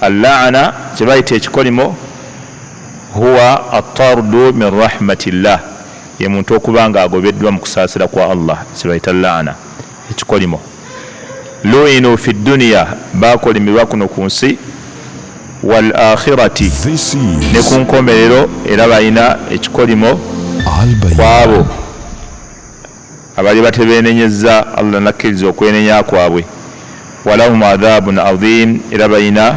Al-la'na kibaita ekikolimo huwa at-tardu min rahmatillah, ye muntu okubanga agobeddwa mu kusaasira kwa Allah, kibaita al-la'na ekikolimo. Lu'inu fi dunya, bakolimirwa kuno ku nsi, wal akhirati ne ku nkomerero, era balina ekikolimo kwabo abali batebenenyeza Allah nakkiriza okwenenya kwabwe. Walahum adhabun adhim, era balina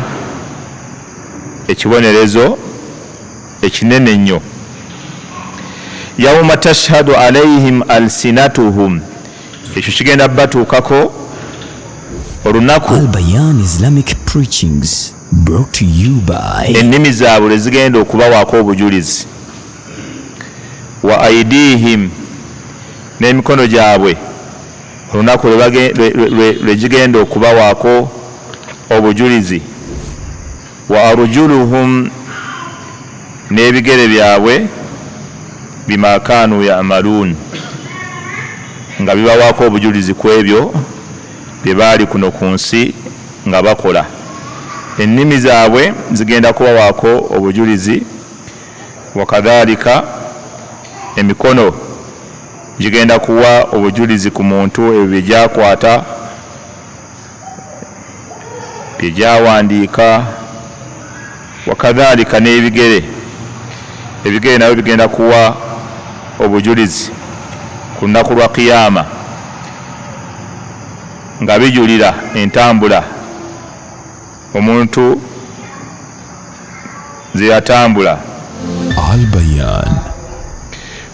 ekibonerezo ekinene nnyo. Yawma tashhadu alayhim alsinatuhum, ekyo kigenda batuukako olunaku Al-Bayan Islamic Preachings brought to you by ennimi zaabwe zigenda okubawaako obujulizi. Wa aidihim, n'emikono gyabwe olunaku lwe gigenda okubawaako obujulizi. Wa arjuluhum, n'ebigere byabwe bima kanu ya'malun, nga bibawaako obujulizi ku ebyo bye baali kuno ku nsi nga bakola. Ennimi zaabwe zigenda kubawaako obujulizi. Wakadhalika emikono gigenda kuwa obujulizi ku muntu ebyo bye gyakwata, bye gyawandiika. Wakadhalika n'ebigere, ebigere nabyo bigenda kuwa obujulizi ku lunaku lwa Qiyama, nga bijulira entambula omuntu ze yatambula. Al-Bayan.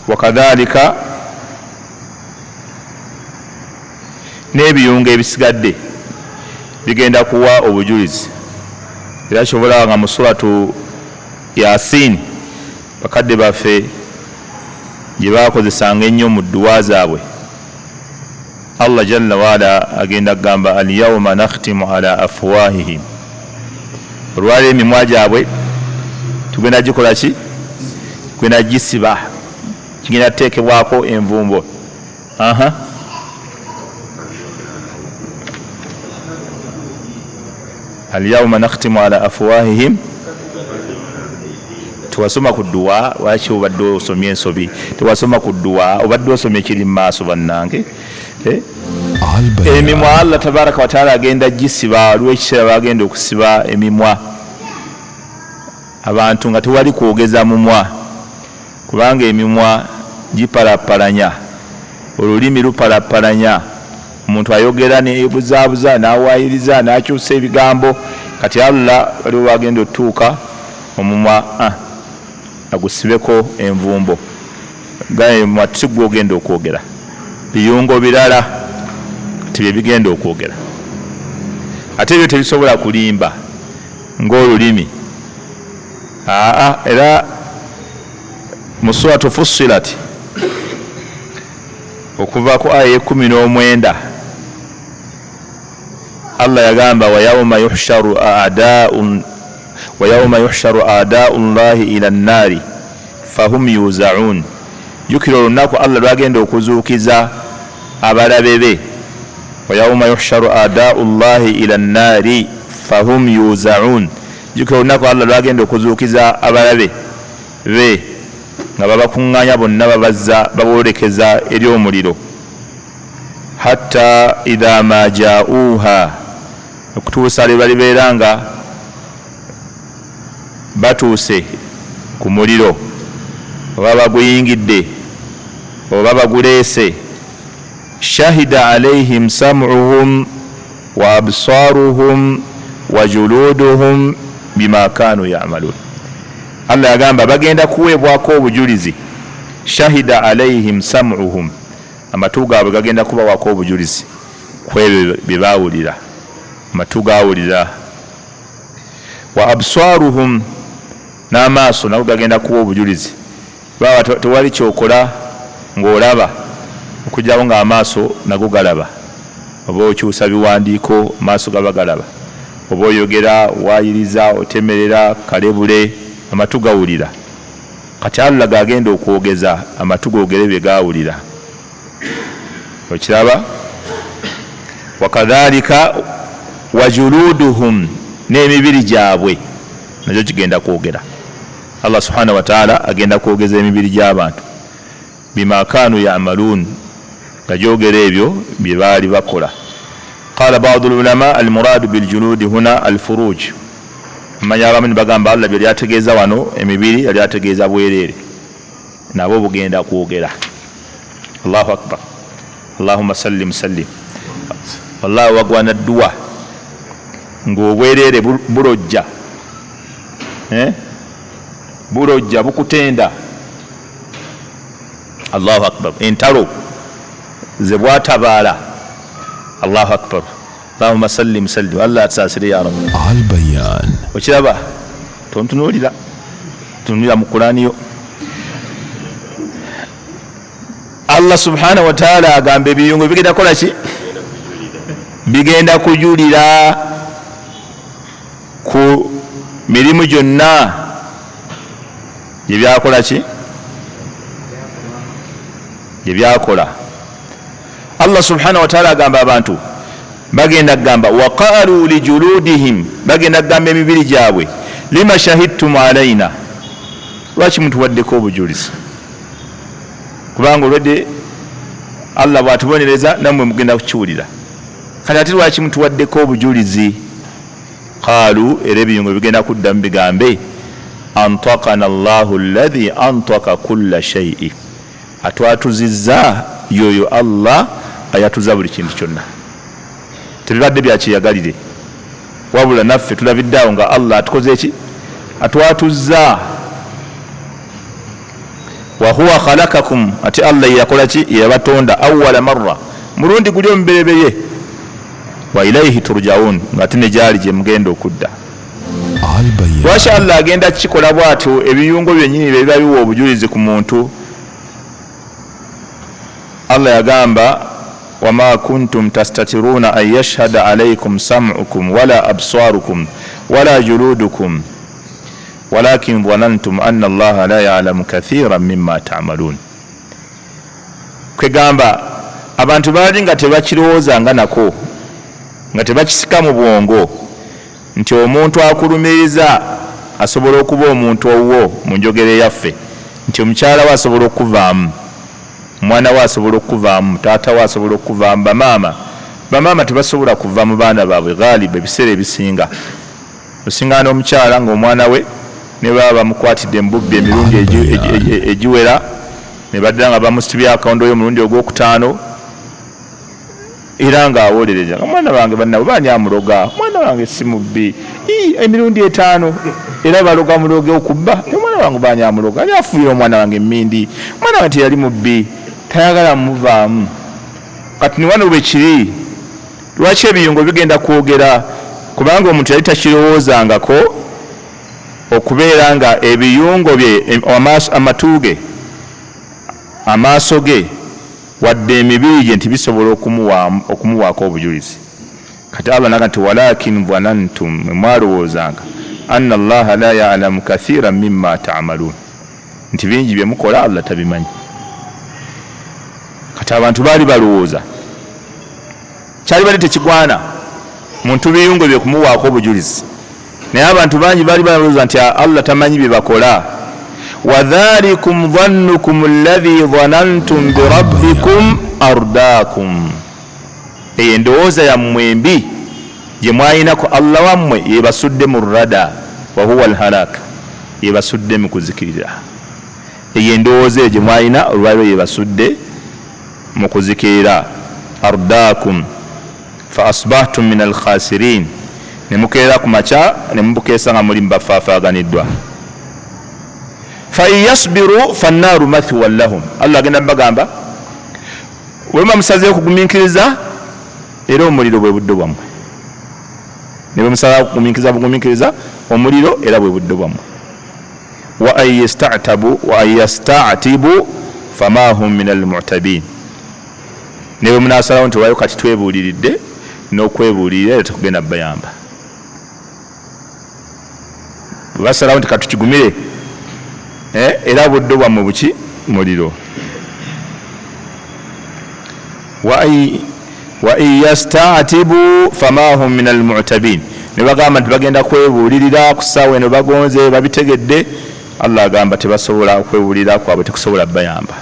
Wakadhalika n'ebiyungu ebisigadde bigenda kuwa obujulizi. Era kyobola nga mu suratu Yasin bakadde baffe gye bakozesanga ennyo mu dduwa zaabwe, Allah jalla waala agenda kugamba al-yawma nakhtimu ala afwahihim, olwaleero emimwa gyabwe tugenda gikola ki? Tugenda gisiba, kigenda kuteekebwako envumbo. Al-yawma nakhtimu ala afwahihim. Tewasoma ku dduwa, waki obadde osomye ensobi? Tewasoma ku dduwa, obadde osomye kiri mu maaso bannange. Emimwa Allah tabaraka wa taala agenda gisiba. Waliwo ekiseera bagenda okusiba emimwa abantu nga tewali kwogeza mumwa, kubanga emimwa gipalapalanya, olulimi lupalapalanya. Omuntu ayogera nebuzaabuza, n'awaayiriza, n'akyusa ebigambo. Kati Allah waliwo bagenda otuuka omumwa agusibeko envumbo, gaemwa tigwogenda okwogera, biyungo birala tibye bigenda okwogera. Ate ebyo tebisobola kulimba ng'olulimi. Era mu suratu Fussilat okuva ku aya 19 Allah yagamba wa yawma yuhsharu a'da'u Allahi ila an-nari fahum yuza'un. Jukira olunaku Allah lwagenda okuzuukiza abalabe be. Wa yawma yuhsharu a'da'u Allahi ila an-nari fahum yuza'un. Jukira olunaku Allah lwagenda okuzuukiza abalabe be nga babakuŋŋaanya bonna baboolekeza eri omuliro. Hatta idha ma ja'uha, okutuusa lwe balibeera nga batuuse ku muliro, oba baguyingidde oba baguleese. Shahida alayhim sam'uhum wa absaruhum wa juluduhum bima kanu ya'malun. Allah yagamba bagenda kuweebwako obujulizi. Shahida alayhim sam'uhum, amatu gaabwe gagenda kubawaako obujulizi ku ebyo bye baawulira, amatu gaawulira. Wa absaruhum, n'amaaso nago gagenda kuwa obujulizi. Baba tewali kyokola ng'olaba okugyawo ng'amaaso nago galaba. Oba okyusa biwandiiko, amaaso gaba galaba. Oba oyogera, waayiriza, otemerera, kalebule, amatu gawulira. Kati Allah gagenda okwogeza, amatu googere bye gaawulira. Okiraba? Wakadhalika wajuluduhum, n'emibiri gyabwe nakyo kigenda kwogera. Allah subhanahu wa ta'ala agenda kwogeza emibiri gy'abantu bima kanu ya'malun, nga gyogera ebyo bye baali bakola. Qala ba'd al-ulama al-murad bil-julud huna al-furuj. Amanya abamu bagamba Allah bye yategeeza wano emibiri yali ategeeza bwereere, nabo bugenda kwogera. Allahu akbar. Allahumma sallim sallim. Wallahi wagwana dua ng'obwereere bulojja, bulojja bukutenda. Allahu akbar. Entalo ze bwatabaala. Allahu akbar. Allahumma sallim sallim. Allah atusasire ya Rabbi. Al-Bayan. Okiraba tontunuulira mu Qur'ani yo Allah subhanahu wa ta'ala agamba ebiyungo bigenda kola ki? Bigenda kujulira ku mirimu gyonna gye byakola ki? Gye byakola. Allah subhanahu wa ta'ala agamba abantu bagenda kugamba waqalu li juludihim, bagenda kugamba emibiri gyabwe lima shahidtum alaina, lwaki mutuwaddeko obujulizi? Kubanga olwedde Allah bw'atubonereza nammwe mugenda kukiwulira, kati ate lwaki mutuwaddeko obujulizi? Qalu, era ebiyungo bigenda kuddamu bigambe antaqana Allahu alladhi antaka kulla shay'in, atwatuzizza yoyo Allah ayatuza buli kintu kyonna. Tebibadde byakiyagalire, wabula naffe tulabiddeawo nga Allah atukoze eki? Atwatuzza. Wa huwa khalakakum, ati Allah yakola ki? Yabatonda awwala marra, mulundi guli omuberebeye. Wa ilayhi turjaun, ng'ate ne gyali gye mugenda okudda. Lwaki Allah agenda kikola bw'atyo? Ebiyungo byennyini bye biba biwa obujulizi ku muntu. Allah yagamba wama kuntum tastatiruna an yashhada alaykum sam'ukum wala absarukum wala juludukum walakin dhanantum anna Allaha la ya'lamu kathiran mimma ta'malun. Kwegamba abantu baali nga tebakirowoozanga nako, nga tebakisika mu bwongo nti omuntu akulumiriza asobola okuba omuntu owwo mu njogere yaffe, nti omukyala we asobola okuvaamu, mwana we asobola okuvaamu, taata we asobola okuvaamu, bamaama tebasobola kuva mu baana baabwe ghaliba ebiseera ebisinga. Osinga n'omukyala ng'omwana we ne baba bamukwatidde embubbi emirundi egiwera, ne baddira nga bamusitubya akawondo yo omulundi ogwokutaano, era ng'awolereza omwana wange bannabo baani amuloga, omwana wange si mubbi emirundi 5, era baloga muloge okubba, omwana wange baani amuloga, ani afuuyira omwana wange emmindi, omwana wange teyali mubbi, tayagala muvaamu. Kati ni wano bwe kiri, lwaki ebiyungo bigenda kwogera? Kubanga omuntu yali takirowoozangako okubeera nga ebiyungo bye, amatu ge, amaaso ge, wadde emibiri gye nti bisobola okumuwaako obujulizi. Kati Allah naga nti walakin dhanantum, mwalowoozanga anna Allaha la ya'lamu kathiran mimma ta'malun, nti bingi bye mukola Allah tabimanyi. Kati abantu baali balowooza kyali bali tekigwana muntu biyungo bye kumuwaako obujulizi, naye abantu bangi baali balowooza nti Allah tamanyi bye bakola. Wadhalikum dhannukum alladhi dhanantum birabbikum ardaakum, eyo endowooza yammwe embi gye mwayinako Allah wammwe yebasudde mu rada, wa huwa alhalak, yebasudde mu kuzikirira. Eyo endowooza eyo gye mwayina olwaliro yebasudde mu kuzikirira. Ardaakum fa asbahtum min alkhasirin, ne mukeera ku makya ne mubukeesa nga muli mubafaafaganiddwa. Fa yasbiru fannaaru mathwan lahum, Allah agenda bagamba wema musazeewo okugumiikiriza era omuliro bwe budde bwammwe, ne bwe musala okugumiikiriza omuliro era bwe budde bwammwe. Wa an yasta'tibu fama hum min almu'tabin, ne bwe munasalawo nti wayo kati twebuuliridde n'okwebuulirira era tekugenda bayamba. Bwe basalawo nti katukigumire era budde bwammwe buki? Muliro. Wa in yasta'tibu fama hum min almu'tabin, ne bagamba nti bagenda kwebuulirira ku ssaawa eno bagonze babitegedde, Allah agamba tebasobola kwebuulirira kwabwe tekusobola bayamba.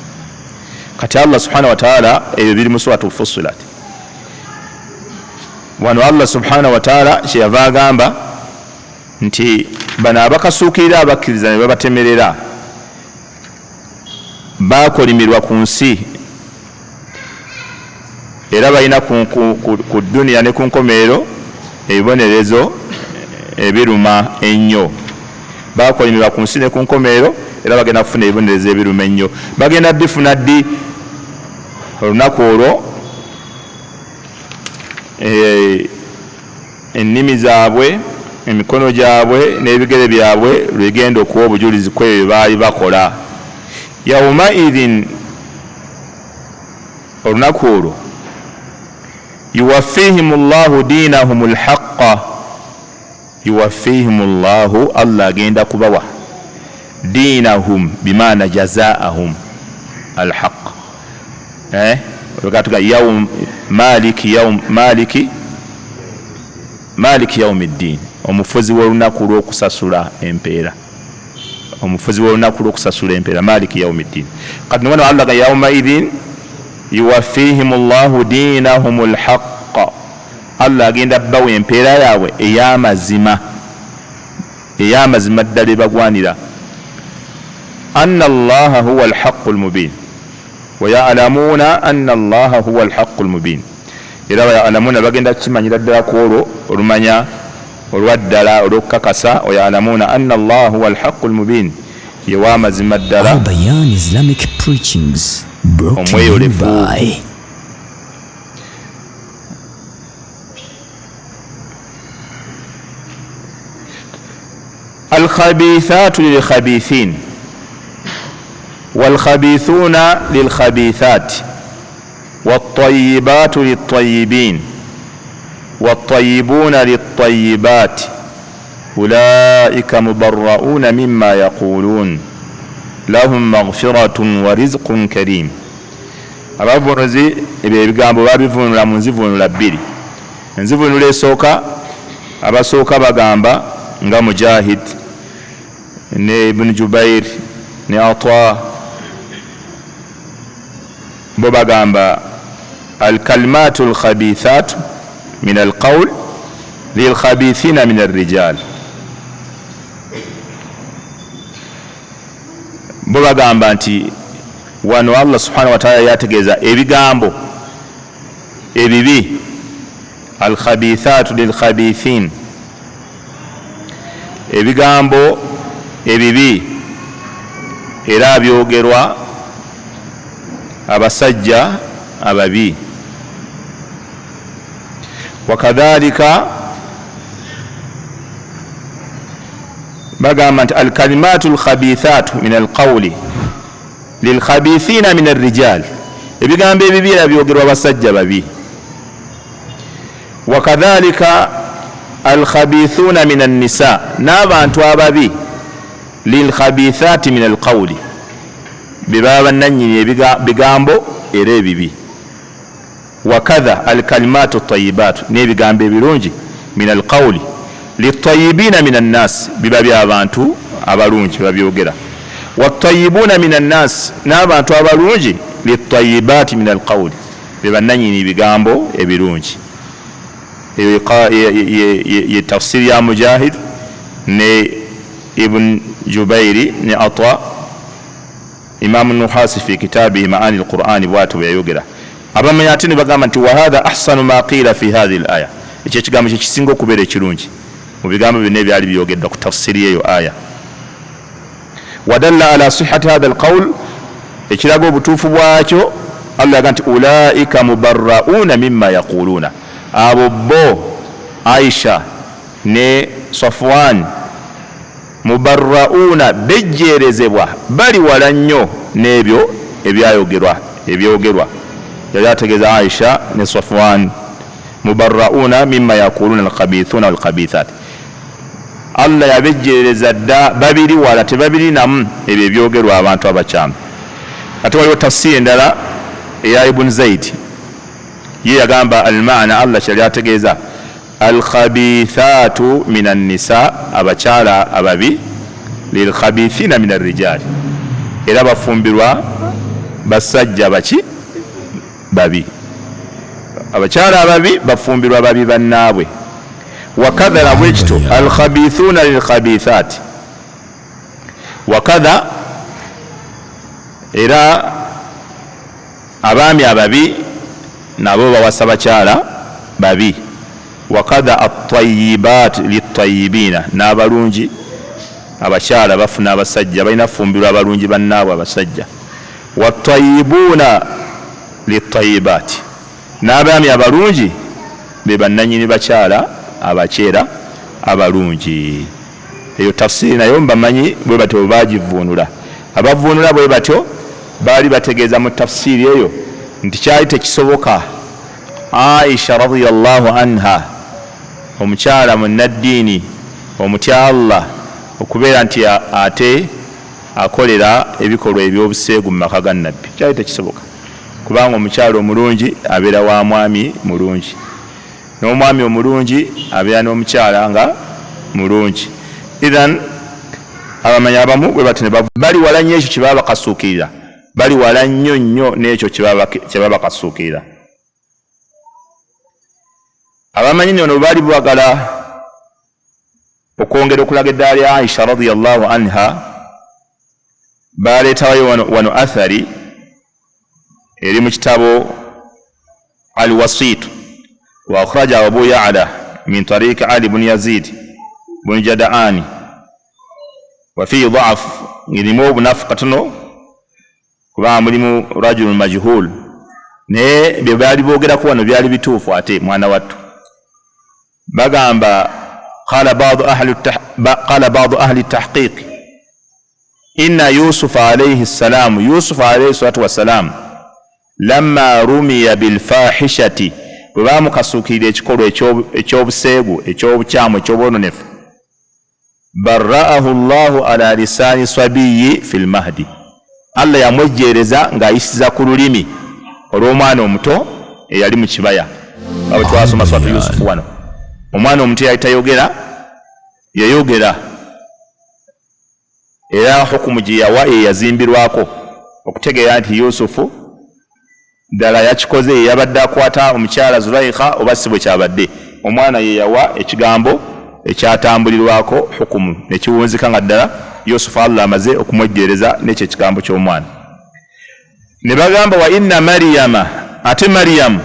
Kati Allah subhanahu wa ta'ala ebyo biri mu suratul Fussilat. Wano Allah subhanahu wa ta'ala kyeyava agamba nti bano abakasuukirira abakkiriza ne babatemerera bakolimirwa ku nsi era balina ku duniya ne ku nkomerero ebibonerezo ebiruma ennyo. Bakolimirwa ku nsi ne ku nkomerero era bagenda kufuna ebibonerezo ebiruma ennyo. Bagenda bifuna ddi? Olunaku olwo ennimi zaabwe, emikono gyabwe n'ebigere byabwe lwegenda okuwa obujulizi kwebyo baali bakola. Yawma idhin, olunaku olwo yuwaffihim llahu dinahum alhaqqa, yuwaffihim llahu, Allah agenda kubawa dinahum bimaana jazaahum alhaqqa. Wakatuga yawm maliki yawmiddin, omufuzi w'olunaku lw'okusasula empeera, omufuzi w'olunaku lw'okusasula empeera, maliki yawmiddin. Kati nwana Allah ga yawma idhin yuwaffihim llahu dinahum alhaqqa, Allah agenda bawa empeera yaabwe ey'amazima, ey'amazima ddala ebagwanira. Anna Allaha huwa alhaqqu almubin wa ya'lamuna anna Allaha huwa alhaqqu almubin. Era ya'lamuna bagenda kimanyira ddala ku olwo olumanya olwaddala olwokukakasa, wa ya'lamuna anna Allaha huwa alhaqqu almubin, ye w'amazima ddala. Al-Bayan Islamic Preachings brought to you by الخبيثات للخبيثين والخبيثون للخبيثات والطيبات للطيبين والطيبون للطيبات أولئك مبرؤون مما يقولون لهم مغفرة ورزق كريم. abavunuzi ebyo ebigambo babivunula mu nzivunula bbiri. Enzivunula esooka, abasooka bagamba nga Mujahid ne Ibn Jubair ne Ata, bo bagamba alkalimatu alkhabithatu min alqawl lilkhabithina min alrijal. Bo bagamba nti wano Allah subhanahu wa ta'ala yategeeza ebigambo ebibi, alkhabithatu lilkhabithin, ebigambo ebibi era byogerwa abasajja ababi. Wakadhalika bagamba nti alkalimatu alkhabithatu min alqawli lilkhabithina min alrijal, ebigambo ebibi era byogerwa abasajja babi. Wakadhalika alkhabithuna min annisa, n'abantu ababi lilkhabithati min alqawli, bebaba bannannyini ebigambo era ebibi. Wakadha alkalimatu tayyibatu, n'ebigambo ebirungi min alqawli litayibina min annas, biba by'abantu abalungi babyogera. Wattayibuna min annas, n'abantu abalungi litayibati min alqawli, bebannannyini ebigambo ebirungi. Eyo ye tafsiri ya Mujahid ne Ibn Jubairi ne Ata. Imam Nuhasi fi kitabihi Maani al-Qur'ani bwatu bwayogera. Abamanya ate ne bagamba nti wa hadha ahsanu ma qila fi hadhihi al-aya, ekyo ekigambo kisinga okubeera ekirungi mu bigambo byonna ebyali byogeddwa ku tafsiri eyo aya. Wadalla ala sihhati hadha al-qawl, ekiraga obutuufu bwakyo Allah yaga nti ulaika mubarrauna mimma yaquluna, abo bo Aisha ne Safwan mubarrauna, bejjerezebwa, bali wala nnyo n'ebyo ebyogerwa. Yali ategeeza Aisha ne Safwan mubarrauna mimma yaquluna alkhabithuna walkhabithat. Allah yabejjereza dda babiri wala tebabiri namu ebyo ebyogerwa abantu abakyamu. Ate waliwo tafsiri endala eya Ibn Zayd, ye yagamba almaana, Allah kyali ategeeza alkhabithatu min annisa abakyala ababi lilkhabithina min arrijali era bafumbirwa basajja baki babi abakyala ababi bafumbirwa babi bannaabwe wakadha bwekito alkhabithuna lilkhabithati wakadha era abaami ababi nabo bawasa bakyala babi wakadha at-tayyibat lit-tayyibina n'abalungi abakyala bafuna abasajja balina fumbirwa abalungi bannaabwe abasajja wat-tayyibuna lit-tayyibati n'abaami abalungi be bannanyini bakyala abakyera abalungi. Eyo tafsiri nayo mbamanyi bwe batyo bagivuunula. Abavuunula bwe batyo baali bategeeza mu tafsiri eyo nti kyali tekisoboka Aisha radhiyallahu anha omukyala munnaddiini omutya Allah okubeera nti ate akolera ebikolwa ebyobuseegu mu maka ga nabbi. Kyali tekisoboka kubanga omukyala omulungi abeera wa mwami mulungi, n'omwami omulungi abeera n'omukyala nga mulungi. Idhan abamanyi abamu bwe bati bali wala nnyo ekyo kye baba bakasuukirira, bali wala nnyo nnyo n'ekyo kye baba bakasuukirira. Abamanyi nno baali bwagala okwongera okulaga eddaala lya Aisha radhiyallahu anha, baleetayo wano athari eri mu kitabo Al-Wasit wa akhraja Abu Ya'la min tariq Ali ibn Yazid ibn Jada'ani wa fi dha'f, ilimu obunafu katono kuba mulimu rajulun majhul, naye bye baali boogerako wano byali bituufu ate mwana wattu. bagamba qala ba'du ahli at-tahqiq inna Yusuf alayhi salam, Yusuf alayhi salatu wassalam, lamma rumiya bil fahishati, bwe bamukasuukirira ekikolwa ekyobuseegu ekyobukyamu ekyobwononefu, barra'ahu Allahu ala lisani sabiyyi fil mahdi, Allah yamwejjeereza ng'ayisiza ku lulimi olw'omwana omuto eyali mu kibaya. Awo twasoma swatu Yusufu wano, omwana omuto yali tayogera, yayogera, era hukumu gye yawa eyazimbirwako okutegeera nti Yusufu ddala yakikoze, yabadde akwata omukyala Zulaikha oba si bwe kyabadde. Omwana ye yawa ekigambo ekyatambulirwako hukumu nekiwunzika nga ddala Yusufu Allah amaze okumwejjeereza n'ekyo ekigambo ky'omwana. Ne bagamba wa inna Maryama, ate Maryamu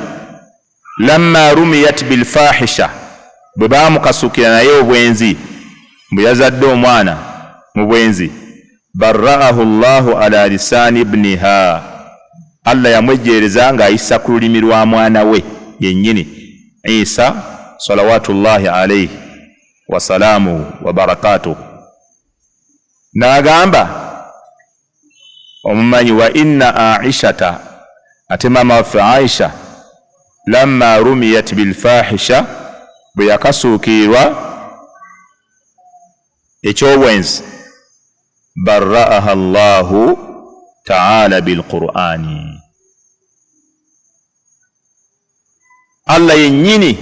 lamma rumiyat bil fahisha, bwe baamukasuukira naye obwenzi, bwe yazadde omwana mu bwenzi, barra'ahu Allahu ala lisani ibniha, Allah yamwejjeereza ng'ayisa ku lulimi lwa mwana we yennyini Isa salawatullahi alayhi wa salaamuhu wa barakatuhu. N'agamba omumanyi wa inna Aishata, ate maama waffe Aisha lamma rumiyat bil fahisha, bwe yakasuukirirwa ekyobwenzi, barra'aha Allahu ta'ala bil Qur'ani, Allah yennyini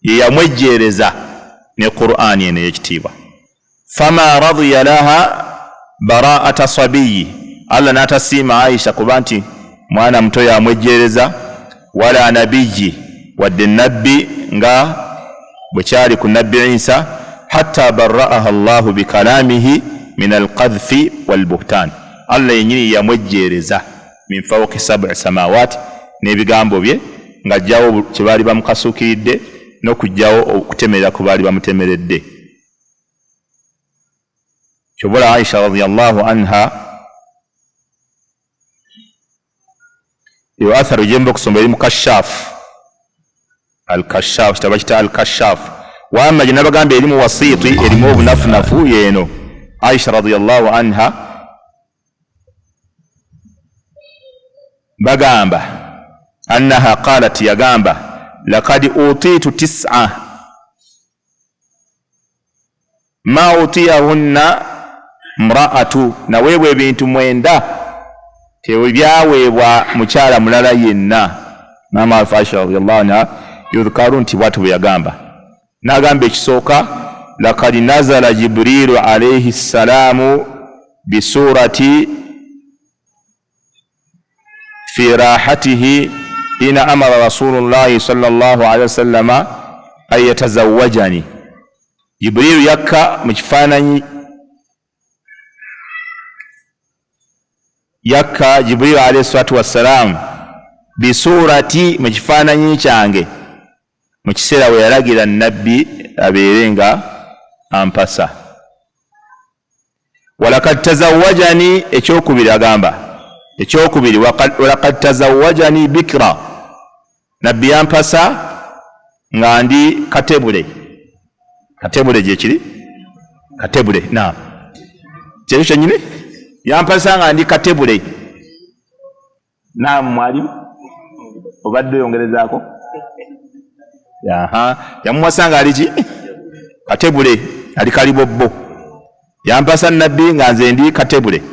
ye yamwejjeereza ne Qur'ani eno ey'ekitiibwa. Fama radiya laha bara'ata sabiyyi, Allah n'atasiima Aisha kuba nti mwana muto yamwejjeereza, wala nabiyyi, wadde nabbi nga bwe kyali ku nabbi Isa, hatta barra'aha Allahu bikalamihi min alqadhfi walbuhtan, Allah yennyini yamwejjeereza min fawqi sab'i samawati, n'ebigambo bye ng'ajjawo kye baali bamukasuukiridde n'okugjawo okutemerera ku baali bamutemeredde. Kyobula Aisha radhiyallahu anha, iyo atharu jembe okusomba eri mu Kashaf, al-Kashaf, kitabo kita al-Kashaf. Wamma gye nabagamba eri mu Wasiti erimu obunafunafu yeeno. Aisha radhiyallahu anha bagamba annaha qalat, yagamba laqad utitu 9 ma utiyahunna mraatu, naweebwa ebintu 9 tebyaweebwa mukyala mulala yenna. Maama waffe Aisha radhiyallahu anha yudhkaru nti bwatu bwe yagamba n'agamba ekisooka laqad nazala jibrilu alayhi ssalamu bisurati fi rahatihi ina amara rasulullahi sallallahu alaihi wasallama an yatazawwajani. Jibrilu yakka mu kifaananyi, yakka Jibrilu alayhi salatu wassalam bisurati mu kifaananyi kyange mu kiseera we yalagira nabbi abeere nga ampasa. walakad tazawwajani, ekyokubiri agamba, ekyokubiri walakad tazawwajani bikra, nabbi yampasa nga ndi katebule. Katebule gyekiri katebule, naam, kyekyo kyennyini yampasa nga ndi katebule. Naam mwalimu, obadde oyongerezaako? Yamuwasa nga ali ki? Katebule, ali kalibobbo. Yampasa nabbi nga nze ndi katebule.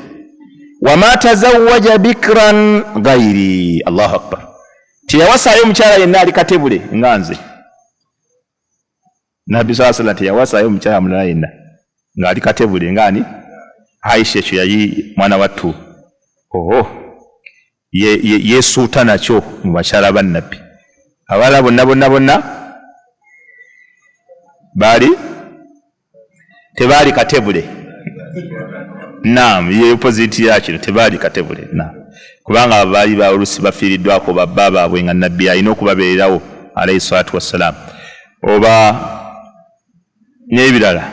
Wama tazawwaja bikran ghairi. Allahu akbar. Tiyawasaayo omukyala yenna ali katebule nga nze. Nabbi sallallahu alayhi wasallam tiyawasaayo omukyala mulala yenna nga ali katebule ngani? Aisha ekyo yali mwana wattu. Yesuuta nakyo mu bakyala ba nabbi. Abala bonna baali tebaali katebule. Naam, ye opposite yakino, tebaali katebule. Naam, kubanga baali ba olusi bafiiriddwako babba baabwe nga nabbi alina okubabeererawo alayhi salatu wassalam, oba n'ebirala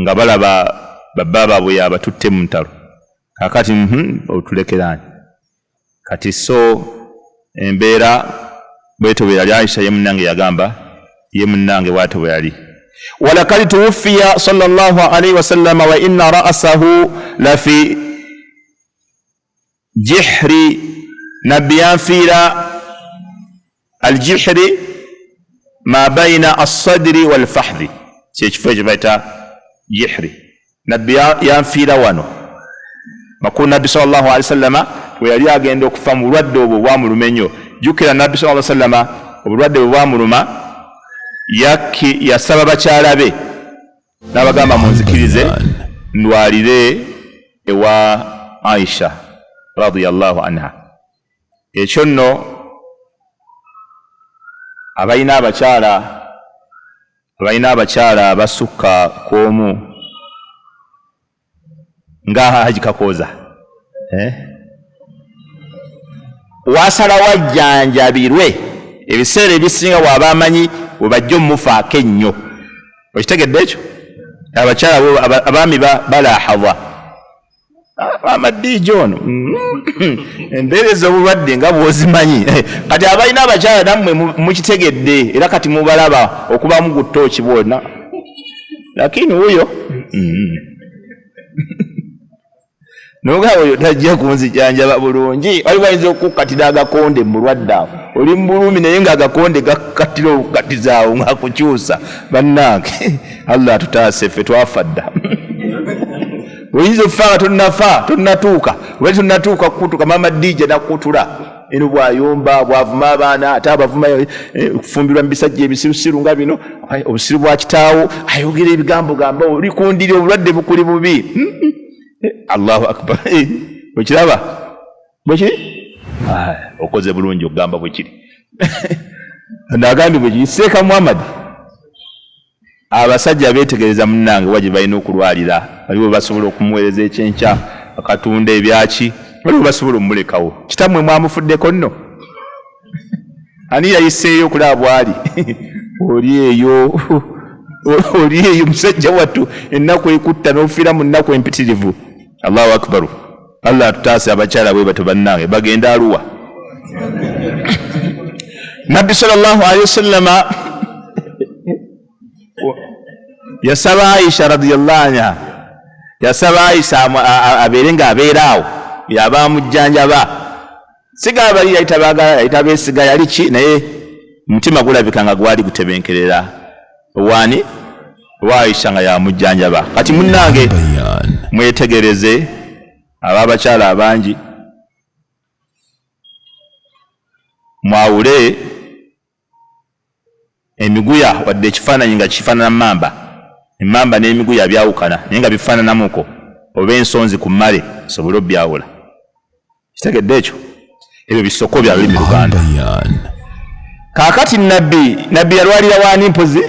nga balaba babba baabwe yabatutte mu ntalo. Kakati otulekerani kati so embeera bweto bwe yali Aisha ye munnange yagamba, ye munnange bw'ate bwe yali. walakad tuwuffiya sallallahu alayhi wasallam wa inna ra'sahu la fi jihri, nabbi yanfiira aljihri ma bayna as-sadri wal fahdhi, kyekifo ekyo bayita jihri. Nabbi yanfiira wano makulu nabbi sallallahu alayhi wasallama bwe yali agenda okufa mu bulwadde obwo bwamuluma ennyo. Jjukira nabbi sallallahu alayhi wasallama obulwadde bwe bwamuluma yasaba bakyala be n'abagamba munzikirize ndwalire ewa Aisha radiyallahu anha. Ekyo nno abalina abakyala abasukka kw'omu nga Haji Kakooza wasalawo ajjanjabirwe ebiseera ebisinga bw'aba amanyi bwe bajja omumufaako ennyo. Okitegedde ekyo? Abakyala abaami balahadha amaddiijo ono embeera ez'obulwadde nga bw'ozimanyi. Kati abalina abakyala nammwe mukitegedde era kati mubalaba okuba mugutta okibona, lakini wuyo noga oyo tajja kunzijanjaba bulungi. Waliwo ayinza okukkatira agakonde mulwadde awo, oli mbulumi naye nga agakonde gakkatira okukatizaawo ng'akukyusa. Bannange Allah atutaase ffe twafa dda. Oyinza okufa nga tonnatuuka, wali tonnatuuka kukutuka mama Dija nakutula eno bw'ayomba bw'avuma abaana ate abavuma okufumbirwa mu bisajja ebisirusiru nga bino, obusiru bwa kitaawo, ayogera ebigambo gamba oli kundiri obulwadde bukuli bubi. Allahu akbar. Bwekiraba bwekiri okoze bulungi okugamba bwekiri. Nagambye bwekiri Seeka Muhammad abasajja beetegereza munnange waje balina okulwalira, waliwo basobola okumuweereza ekyenkya akatunda ebyaki, waliwo basobola omulekawo. Kitammwe mwamufuddeko nno, ani yayiseeyo okulaba bwali? oli eyo musajja wattu ennaku ekutta n'ofiira mu nnaku empitirivu. Allahu akbar. Allah atutaase abakyala bwe bato bannange bagenda aluwa. Nabbi sallallahu alayhi wasallama yasaba Aisha radiyallahu anha, yasaba Aisha abeere nga abeeraawo yaba mujjanjaba. Sigaba bali yayita baagala yayita beesiga yali ki, naye omutima gulabika nga gwali gutebenkerera wani wa Aisha nga yamujjanjaba. Kati munnange mwetegereze ababakyala abangi mwawule emiguya wadde ekifaananyi nga kifaanana mamba, emmamba n'emiguya byawukana naye nga bifaananamuko, oba ensonzi ku mmale sobole obyawula. Kitegedde ekyo? Ebyo bisoko bya lulimi Luganda. Kaakati nabbi yalwalira wani mpozi?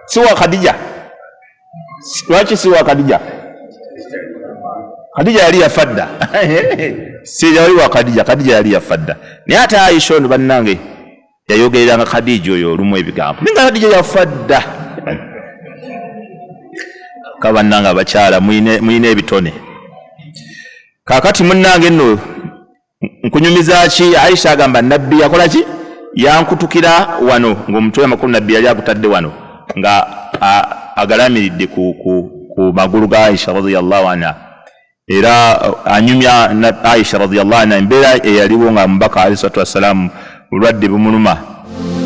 Si wa Khadija. Lwaki si wa Khadija? Khadija yali yafadda. Si yali wa Khadija, Khadija yali yafadda. Naye ate Aisha ono bannange yayogereranga Khadija oyo olumu ebigambo. Ninga Khadija yafadda. Kabannanga abakyala muyina ebitone. Kaakati munnange nno nkunyumiza ki? Aisha agamba nabbi yakola ki? Yankutukira wano ng'omutwe amakulu nabbi yali agutadde wano nga agalamiridde ku magulu ga Aisha radhiyallahu anha. Era anyumya Aisha radhiyallahu anha embeera eyaliwo nga mubaka alayhi salatu wassalamu bulwadde bumuluma.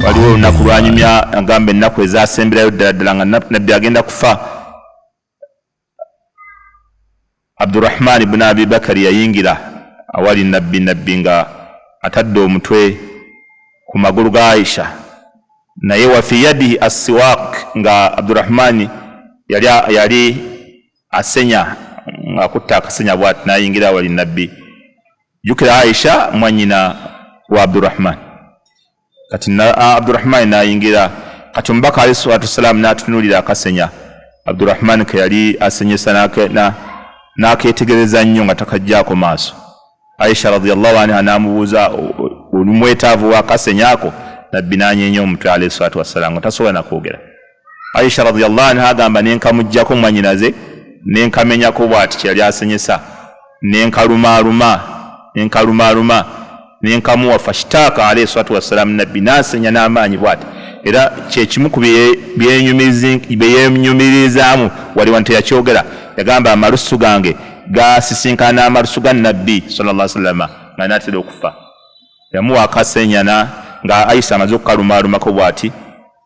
Waliwo olunaku lwanyumya agamba ennaku ezasemberayo ddala ddala nga nabbi agenda kufa. Abdurrahman ibn Abi Bakari yayingira awali nabbi nga atadde omutwe ku magulu ga Aisha, naye wa fi yadihi as-siwak, nga Abdurrahman yali asenya akutta akasenya bwati nayingira awali nabbi. Jukira Aisha mwanyina wa Abdurrahman. Kati Abdurrahman nayingira, kati omubaka alayhi salatu wassalam n'atutunulira akasenya Abdurrahman ke yali asenyesa n'aketegereza nnyo nga takajjaako maaso. Aisha radhiyallahu anha n'amubuuza oli mwetaavu w'akasenya ako? Nabbi n'anyeenya omutwe alayhi salatu wassalam nga tasobola na kwogera. Aisha radhiyallahu anha agamba nenkamuggyako mwanyinaze nenkamenyako bw'ati kyeyali asenyesa, nenkalumaaluma nenkamuwa fashtaaka alayhi salatu wassalam. Nabbi n'asenya n'amaanyi bw'ati. Era kyekimu ku byenyumirizaamu wali wante yakyogera, yagamba amalusu gange gasisinkana n'amalusu ga nabbi sallallahu alaihi wasallam nga n'atera okufa. Yamuwa akasenyana nga Aisha amaze okukalumaalumako bw'ati,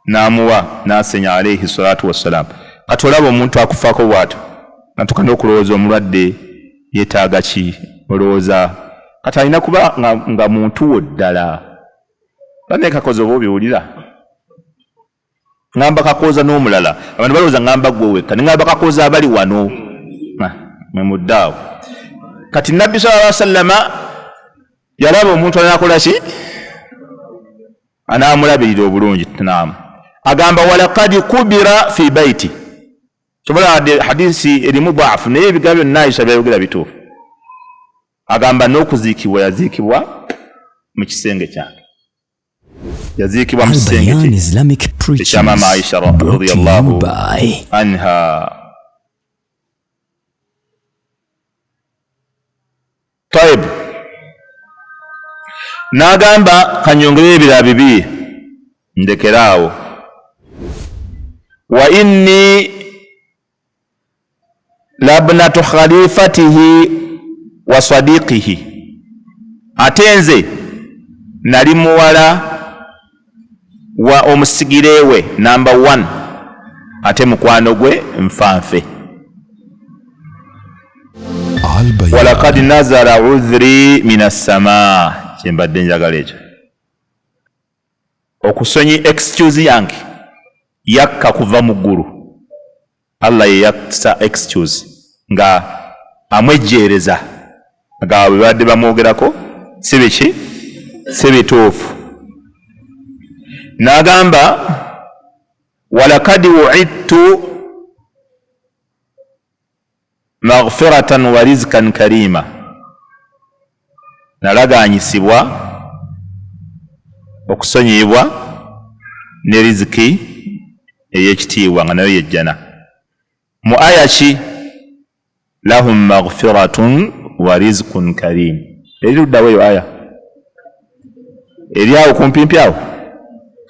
n'amuwa n'asenya alayhi salatu wassalam. Kati olaba omuntu akufaako bw'atyo natuka n'okulowooza omulwadde yeetaaga ki? Olowooza kati alina kuba nga muntu wo ddala. Banne Kakoza oba obiwulira? Ngamba Kakoza n'omulala, abantu balowooza ngamba gwe wekka, ngamba Kakoza abali wano mwemuddaawo. Kati nabbi sallallahu alaihi wasallama yalaba omuntu anakola ki? Anaamulabirira obulungi. Naam, agamba walaqad kubira fi baiti. Sobola hadisi erimu dhaafu naye ebigambo byonna Aisha byayogera bituufu. Agamba n'okuziikibwa yaziikibwa mu kisenge kyange. Yaziikibwa mu kisenge kya mama Aisha radhiyallahu anha. Taib. N'agamba kanyongere ebirala bibiri ndekeraawo. Wa inni labnatu khalifatihi wa sadiqihi. Ate nze nali muwala wa omusigirewe number 1, ate mukwano gwe nfanfe. Walaqad nazara udhri minas samaa. Kyembadde njagala ekyo okusonyi excuse yange yakka kuva mu ggulu. Allah ye yaksa excuse nga amwejjeereza nga bwe badde bamwogerako si biki, si bituufu. N'agamba walaqad u'idtu maghfiratan wa rizqan karima. Nalaganyisibwa okusonyibwa ne riziki ey'ekitiibwa nga nayo yejjana. Mu aya ki? Lahum maghfiratun wa rizqun karim. Eri luddawo eyo aya? Eri awo kumpimpi awo?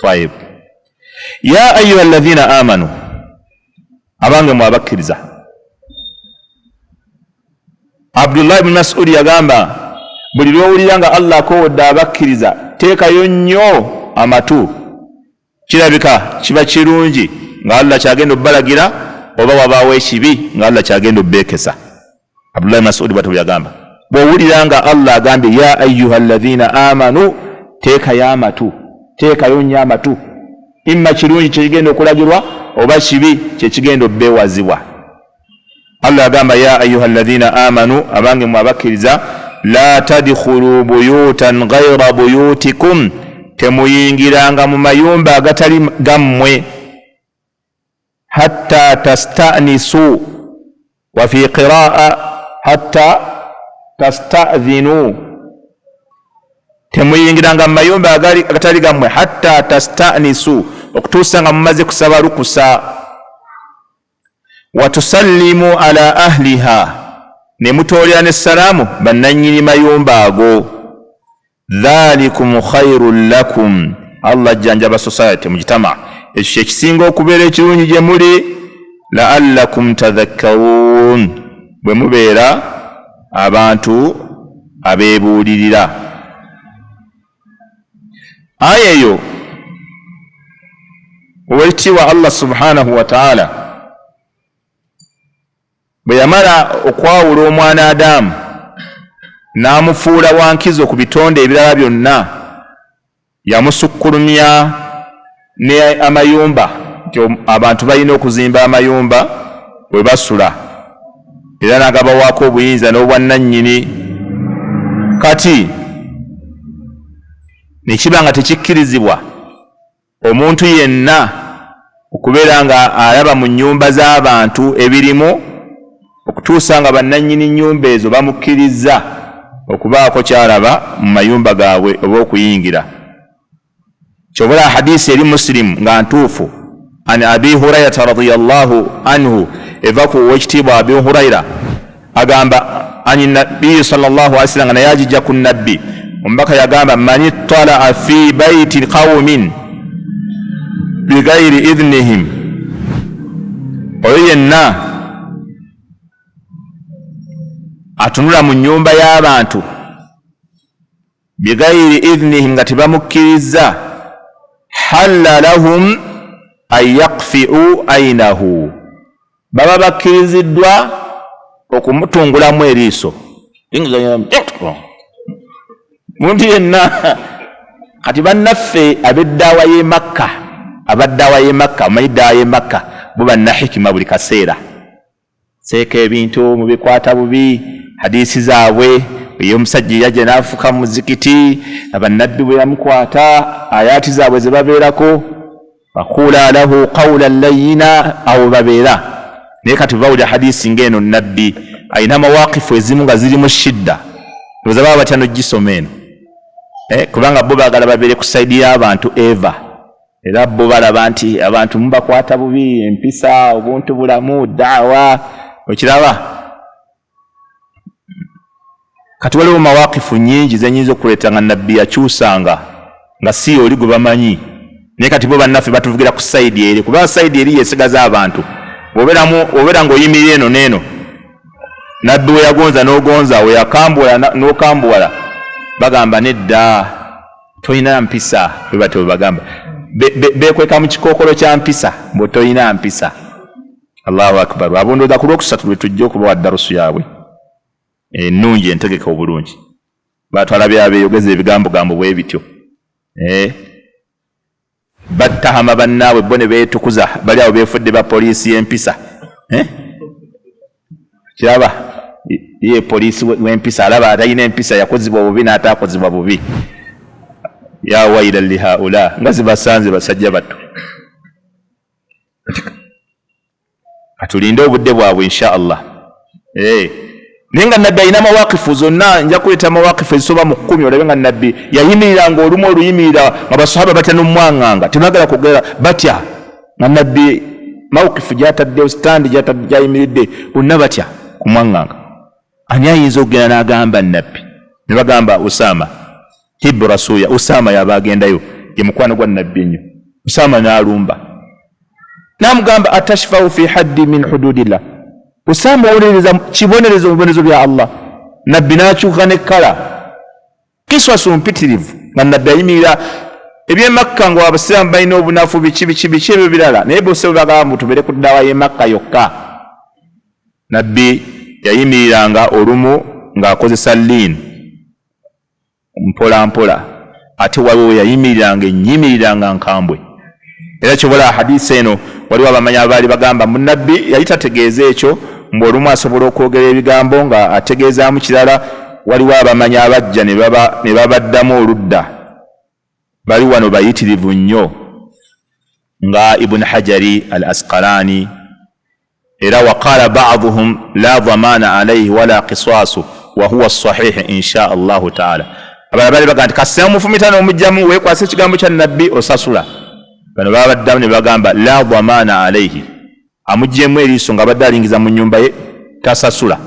Taib. Ya ayuha alladhina amanu, abange mwabakkiriza. Abdullah ibn Mas'ud yagamba buli lwowulira nga Allah akowodde abakkiriza teekayo nnyo amatu. Kirabika kiba kirungi nga Allah kyagenda obbalagira, oba wabaawo ekibi nga Allah kyagenda obbeekesa. Abdullah ibn Mas'ud bw'atyo yagamba. Bw'owulira nga Allah agambye ya ayyuha alladhina amanu, teekayo amatu, teekayo nnyo amatu. imma kirungi kyekigenda okulagirwa oba kibi kyekigenda obbewazibwa. Allah agamba ya ayuha alladhina amanu, abange mwabakkiriza, la tadkhulu buyutan ghayra buyutikum, temuyingiranga mu mayumba agatali gammwe, hatta tasta'nisu, wa fi qira'a hatta tasta'dhinu, temuyingiranga mu mayumba agatali gammwe hatta tasta'nisu, okutuusa nga mumaze kusaba lukusa, wa tusallimu ala ahliha, ne mutoolera n'essalaamu bannannyini mayumba ago. Dhalikum khairun lakum, Allah ajjanjaba society mujtama, ekyo kyekisinga okubeera ekirungi gye muli. La'allakum tadhakkarun, bwe mubeera abantu abeebuulirira. Aya eyo owekitiibwa Allah subhanahu wa ta'ala bwe yamala okwawula omwana Adamu n'amufuula wankizo ku bitonde ebirala byonna, yamusukkulumya ne amayumba, nti abantu balina okuzimba amayumba bwe basula, era n'agabawaako obuyinza n'obwannannyini. Kati nekiba nga tekikkirizibwa omuntu yenna okubeera nga alaba mu nnyumba z'abantu ebirimu, okutuusa nga bannannyini nnyumba ezo bamukkiriza okubaako kyalaba mu mayumba gaabwe oba okuyingira. Kyobula hadisi eri Muslim nga ntuufu, an Abi Hurayrata radiyallahu anhu, eva ku owekitiibwa Abi Hurayra agamba ani nabbi sallallahu alaihi wasallam, naye agijja ku nabbi, omubaka yagamba, man ittala'a fi bayti qawmin bigayri idhnihim, oyo yenna atunula mu nnyumba y'abantu bigayri idhnihim, nga tebamukkiriza, halla lahum an yaqfi'u aynahu, baba bakkiriziddwa okumutungulamu eriiso. Muntu yenna kati bannaffe ab'eddawa y'e Makka, abaddawa y'e Makka, omanyi eddawa y'e Makka bo banna hikima buli kaseera, seeka ebintu mubikwata bubi, hadisi zaabwe. Eyo omusajja yajja n'afuka mu muzikiti, abannabbi bwe yamukwata, ayaati zaabwe ze babeerako, bakuula lahu qawlan layyina, awo babeera. Naye kati bawulira hadisi ng'eno nabbi ayina mawaqifu ezimu nga zirimu shidda, ndowooza baba batya n'ogisoma eno, kubanga bo baagala babeere ku sayidi y'abantu eva, era bo balaba nti abantu mubakwata bubi, empisa, obuntu bulamu, daawa, okiraba. Kati waliwo mawaqifu nyingi zenyinza okuleeta nga nabbi yakyusanga nga si oli gwe bamanyi, naye kati bo bannaffe batuvugira ku sayidi eri, kubanga sayidi eri yesigaza abantu. Obeera ng'oyimirira eno n'eno, nabbi we yagonza n'ogonza, we yakambuwala n'okambuwala, bagamba nedda toyina mpisa, bwe batyo bwe bagamba, beekweka mu kikookolo kya mpisa bwe toyina mpisa. Allahu akbar. Abondooza ku lwokusatu lwe tujja okubawa darusu yaabwe ennungi entegeka obulungi, batwala byabeeyogeza ebigambogambo bwe bityo. Battahama bannaabwe bo ne beetukuza, bali awo beefudde ba poliisi y'empisa. Kiraba ye poliisi w'empisa alaba atalina empisa, yakozibwa bubi n'ataakozibwa bubi. Ya waila li haula, nga zibasanze basajja battu. Katulinde obudde bwabwe insha Allah. Naye nga nabbi alina mawaqifu zonna, nja kuleeta mawaqifu ezisoba mu 10 olabe nga nabbi yayimiriranga olumu oluyimirira nga basahaba batya n'omwaŋŋanga, tebaagala kugera batya, nga nabbi mawaqifu gyataddewo, sitandi gyayimiridde bonna batya kumwaŋŋanga. Ani ayinza okugenda n'agamba nabbi? Ne bagamba Usama hibbu rasuya, Usama yaba agendayo, ye mukwano gwa nabbi ennyo. Usama n'alumba n'amugamba atashfau fi haddi min hududillah, Usama owuliriza kibonerezo mu bibonerezo bya Allah. Nabbi n'akyuka n'ekkala, kiswasu mpitirivu, nga nabbi ayimirira eby'e Makka nga abasiraamu balina obunafu biki ebyo birala, naye bose bagamba tubere ku ddawa y'e Makka yokka. Nabbi yayimiriranga olumu ng'akozesa liini mpola mpola, ate waliwo yayimiriranga ennyimirira nga nkambwe. era kyobola hadisi eno waliwo abamanyi abaali bagamba munabbi yali tategeeza ekyo mbu olumu asobola okwogera ebigambo nga ategeezaamu kirala. Waliwo abamanyi abajja ne babaddamu oludda, bali wano bayitirivu nnyo nga Ibn Hajari al-Asqalani. Era waqala ba'dhuhum la dhamana alayhi wala qisaasu wa huwa as-sahih insha Allah ta'ala. Abala bali bagamba kasema mufumita n'omujjamu weekwasa ekigambo kya nabbi osasula. Bano babaddamu ne bagamba la dhamana alayhi, amujjemu eriiso nga badde alingiza mu nnyumba ye tasasula,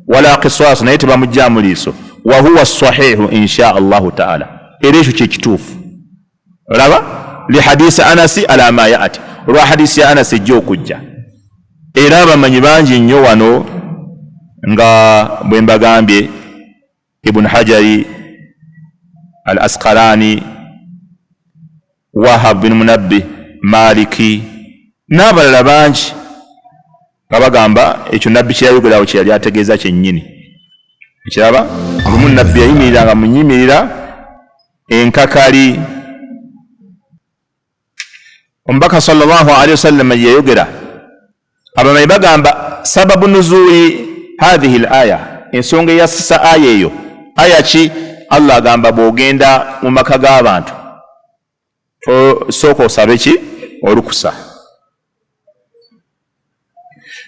wala qisaasu naye tebamujjamu liiso, wa huwa as-sahih insha Allah ta'ala. Era ekyo kye kituufu. Olaba li hadisi Anasi ala ma yaati, olwa hadisi ya Anasi ejja okujja. Era abamanyi bangi nnyo wano nga bwe mbagambye Ibn Hajari al-Asqalani, Wahab bin Munabbi, Maliki n'abalala bangi nga bagamba ekyo nabbi kyeyayogerawo kye yali ategeeza kyennyini. Ekiraba olumu nabbi yayimirira nga munyimirira enkakali. Omubaka sallallahu alaihi wasallam yayogera, abamanyi bagamba sababu nuzuli hadhihi al-aya, ensonga eyasisa aya eyo. Aya ki? Allah agamba bw'ogenda mu maka g'abantu sooka osabe ki? Olukusa.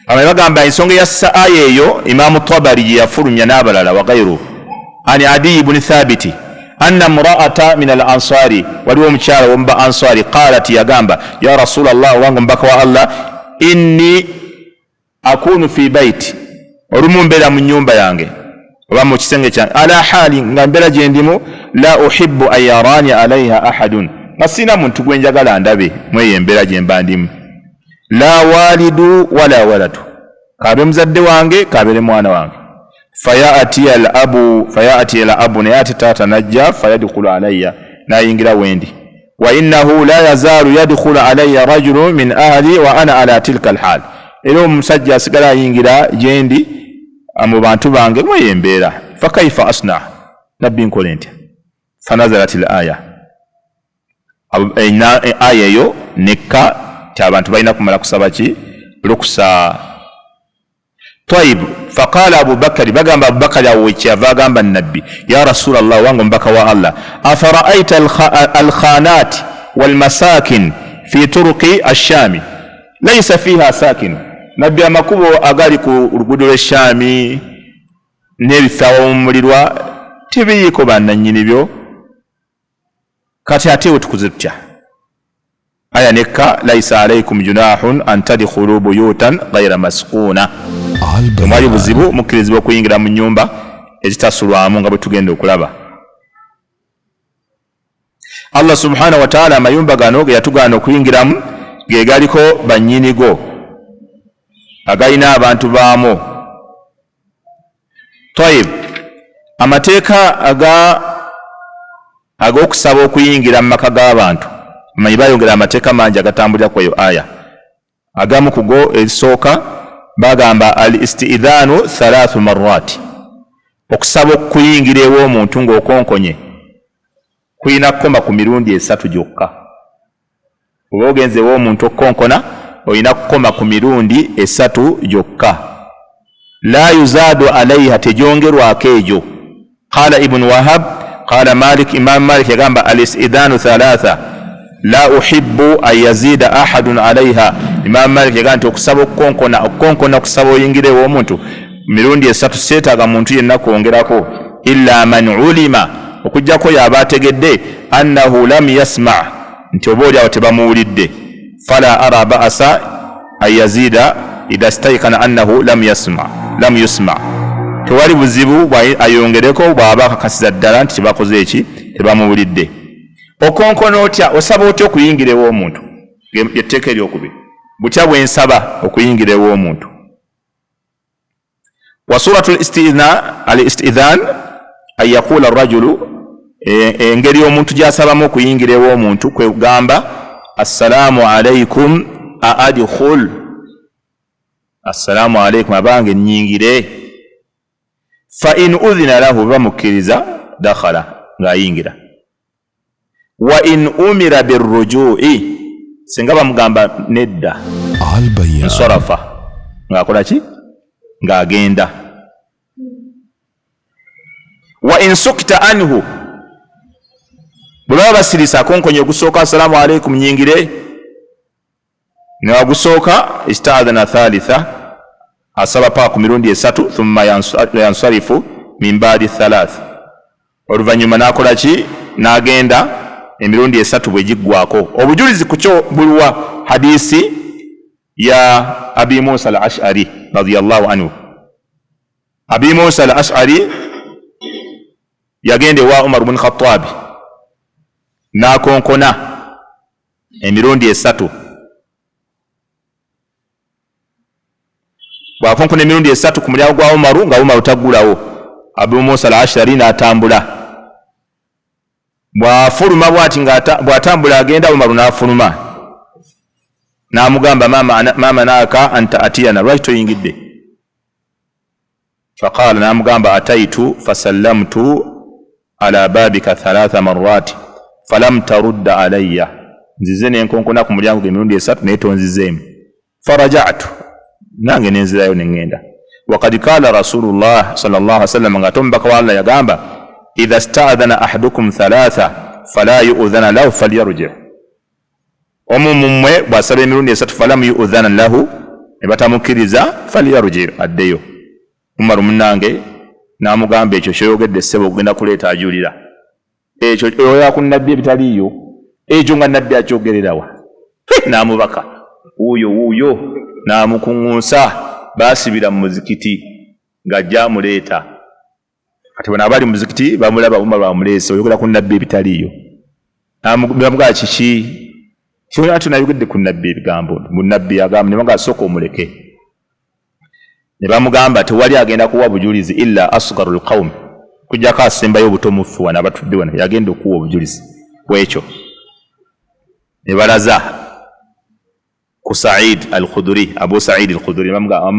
Abamanyi bagamba ensonga eyasisa aya eyo Imaamu Tabari gye yafulumya n'abalala wa gayru ani Adi ibn Thabiti anna mraata min al-ansari, waliwo omukyala w'omuba ansari, qalat, yagamba ya Rasulallah, wangu mbaka wa Allah, inni akunu fi baiti, olumu mbeera mu nnyumba yange oba mu kisenge kyange, ala hali nga mbeera gye ndimu, la uhibbu an yarani alaiha ahadun, nga sina muntu gwe njagala ndabe mweyo embeera gye mba ndimu, la walidu wala waladu, kabe muzadde wange kabeere mwana wange, fayati al abu naye ate taata najja, fayadkhulu alayya, nayingira wendi, wa innahu la yazalu yadkhulu alayya rajulu min ahli wa ana ala tilka alhal, era omusajja asigala ayingira gyendi mu bantu bange mweyo embeera, fakaifa asna, nabbi nkole ntya? Fanazalat al-aya, aya eyo nekka ti abantu balina kumala kusaba ki? Lukusa. Taib, faqala Abu Bakari, bagamba Abu Bakari awo kyava agamba nabbi, ya Rasulallah, wangu mbaka wa Allah, afaraaita al-khanat wal masakin fi turuqi ash-shami laysa fiha sakin, nabbi amakubo agali ku luguudo lw'eshami n'ebifo awumulirwa tebiyiko bannannyini byo, kati ate wetukuze tutya? Aya nekka laysa alaykum junahun an tadkhulu buyutan ghayra masquna, mwali buzibu mukkirizibwa okuyingira mu nnyumba ezitasulwamu nga bwe tugenda okulaba. Allah subhanahu wa ta'ala amayumba gano ge yatugaana okuyingiramu ge galiko bannyinigo, agalina abantu baamu. Taib, amateeka ag'okusaba okuyingira mu maka g'abantu, amanyi bayongera amateeka mangi agatambulira ku eyo aya. Agamu ku go ezisooka bagamba al-istidhanu 3 marrat, okusaba okuyingira ew'omuntu ng'okonkonye kuyina kukoma ku mirundi 3 gyokka. Oba ogenze ew'omuntu okukonkona oyina kukoma ku mirundi 3 gyokka, la yuzadu alayha, tejongerwako egyo. Qala Ibn Wahab, qala Malik, Imam Malik yagamba al-istidhanu 3 la uhibbu an yazida ahadun alayha. Imam Malik yagamba nti okusaba okukonkona kusaba oyingire ew'omuntu mirundi 3 seetaaga muntu yenna kwongerako, illa man ulima, okujjako yaba ategedde, annahu lam yasma', nti oba oli awo tebamuwulidde, fala ara ba'asa an yazida idha staykana annahu lam yusma', tewali buzibu ayongereko bw'aba akakasiza ddala nti tebakoze eki, tebamuwulidde. Okonkona otya? Osaba otya okuyingira ew'omuntu? Yetteeka eryokubiri, butya bwe nsaba okuyingira ew'omuntu. Wa suratu al-istidhan an yaqula ar-rajulu, engeri omuntu gy'asabamu okuyingira ew'omuntu kwe kugamba assalamu alaykum adkhul, assalamu alaykum, abange nnyingire. Fa in udhina lahu, bamukkiriza, dakhala, ng'ayingira. Wa in umira birruju'i, singa bamugamba nedda Al-Bayan. nsarafa ng'akola ki ng'agenda. Wa insukta anhu, bwe baba basirisa akonkonye ogusooka assalamu alaikum nyingire ne wagusooka istadhana thalitha asaba paka ku mirundi 3 thumma yansarifu min ba'di 3 oluvannyuma n'akola ki n'agenda emirundi 3 bwe giggwako. Obujulizi ku kyo buliwa hadisi ya Abi Musa al-Ash'ari radiyallahu anhu. Abi Musa al-Ash'ari yagende wa Umar ibn Khattab n'akonkona emirundi 3. Bw'akonkona emirundi 3 ku mulyango gwa Umaru nga Umaru taggulawo, Abu Musa al-Ash'ari n'atambula. Bw'afuluma bw'ati bw'atambula agenda, Umaru n'afuluma n'amugamba mama naaka anta atiyana, lwaki toyingidde? Faqala, n'amugamba ataitu fasallamtu ala babika 3 marrat falam tarudda alayya, nzize nenkonkona ku mulyango emirundi 3 naye tonzizeemu. Faraja'tu, nange nenzirayo nengenda. Waqad qala Rasulullah sallallahu alaihi wasallam, nga tombaka wa Allah yagamba idha sta'adhana ahadukum 3 fala yu'dhana lahu falyarji', omu mmwe bw'asaba emirundi 3 falam yu'dhana lahu, ne batamukiriza falyarji', addeyo. Umaru munnange n'amugamba ekyo kyoyogedde ssebo ogenda kuleeta ajulira, ekyo oya ku nabbi ebitaliiyo, ekyo nga nabbi akyogererawa. N'amubaka wuuyo n'amukuŋŋunsa, baasibira mu muzikiti ng'ajja amuleeta. Kati bano abali mu muzikiti bamulaba Umaru amuleese, oyogera ku nabbi ebitaliiyo. N'amugamba kiki? Kyona tunayogedde ku nabbi ebigambo, mu nabbi agamba, ne bamugamba sooka omuleke. Ne bamugamba tewali agenda kuwa bujulizi illa asgharul qawm, kujjako asembayo obutomufu wano abatudde wano, yagenda okuwa obujulizi bwekyo. Ne balaza ku Sa'id al-Khudri, Abu Sa'id al-Khudri, bamugamba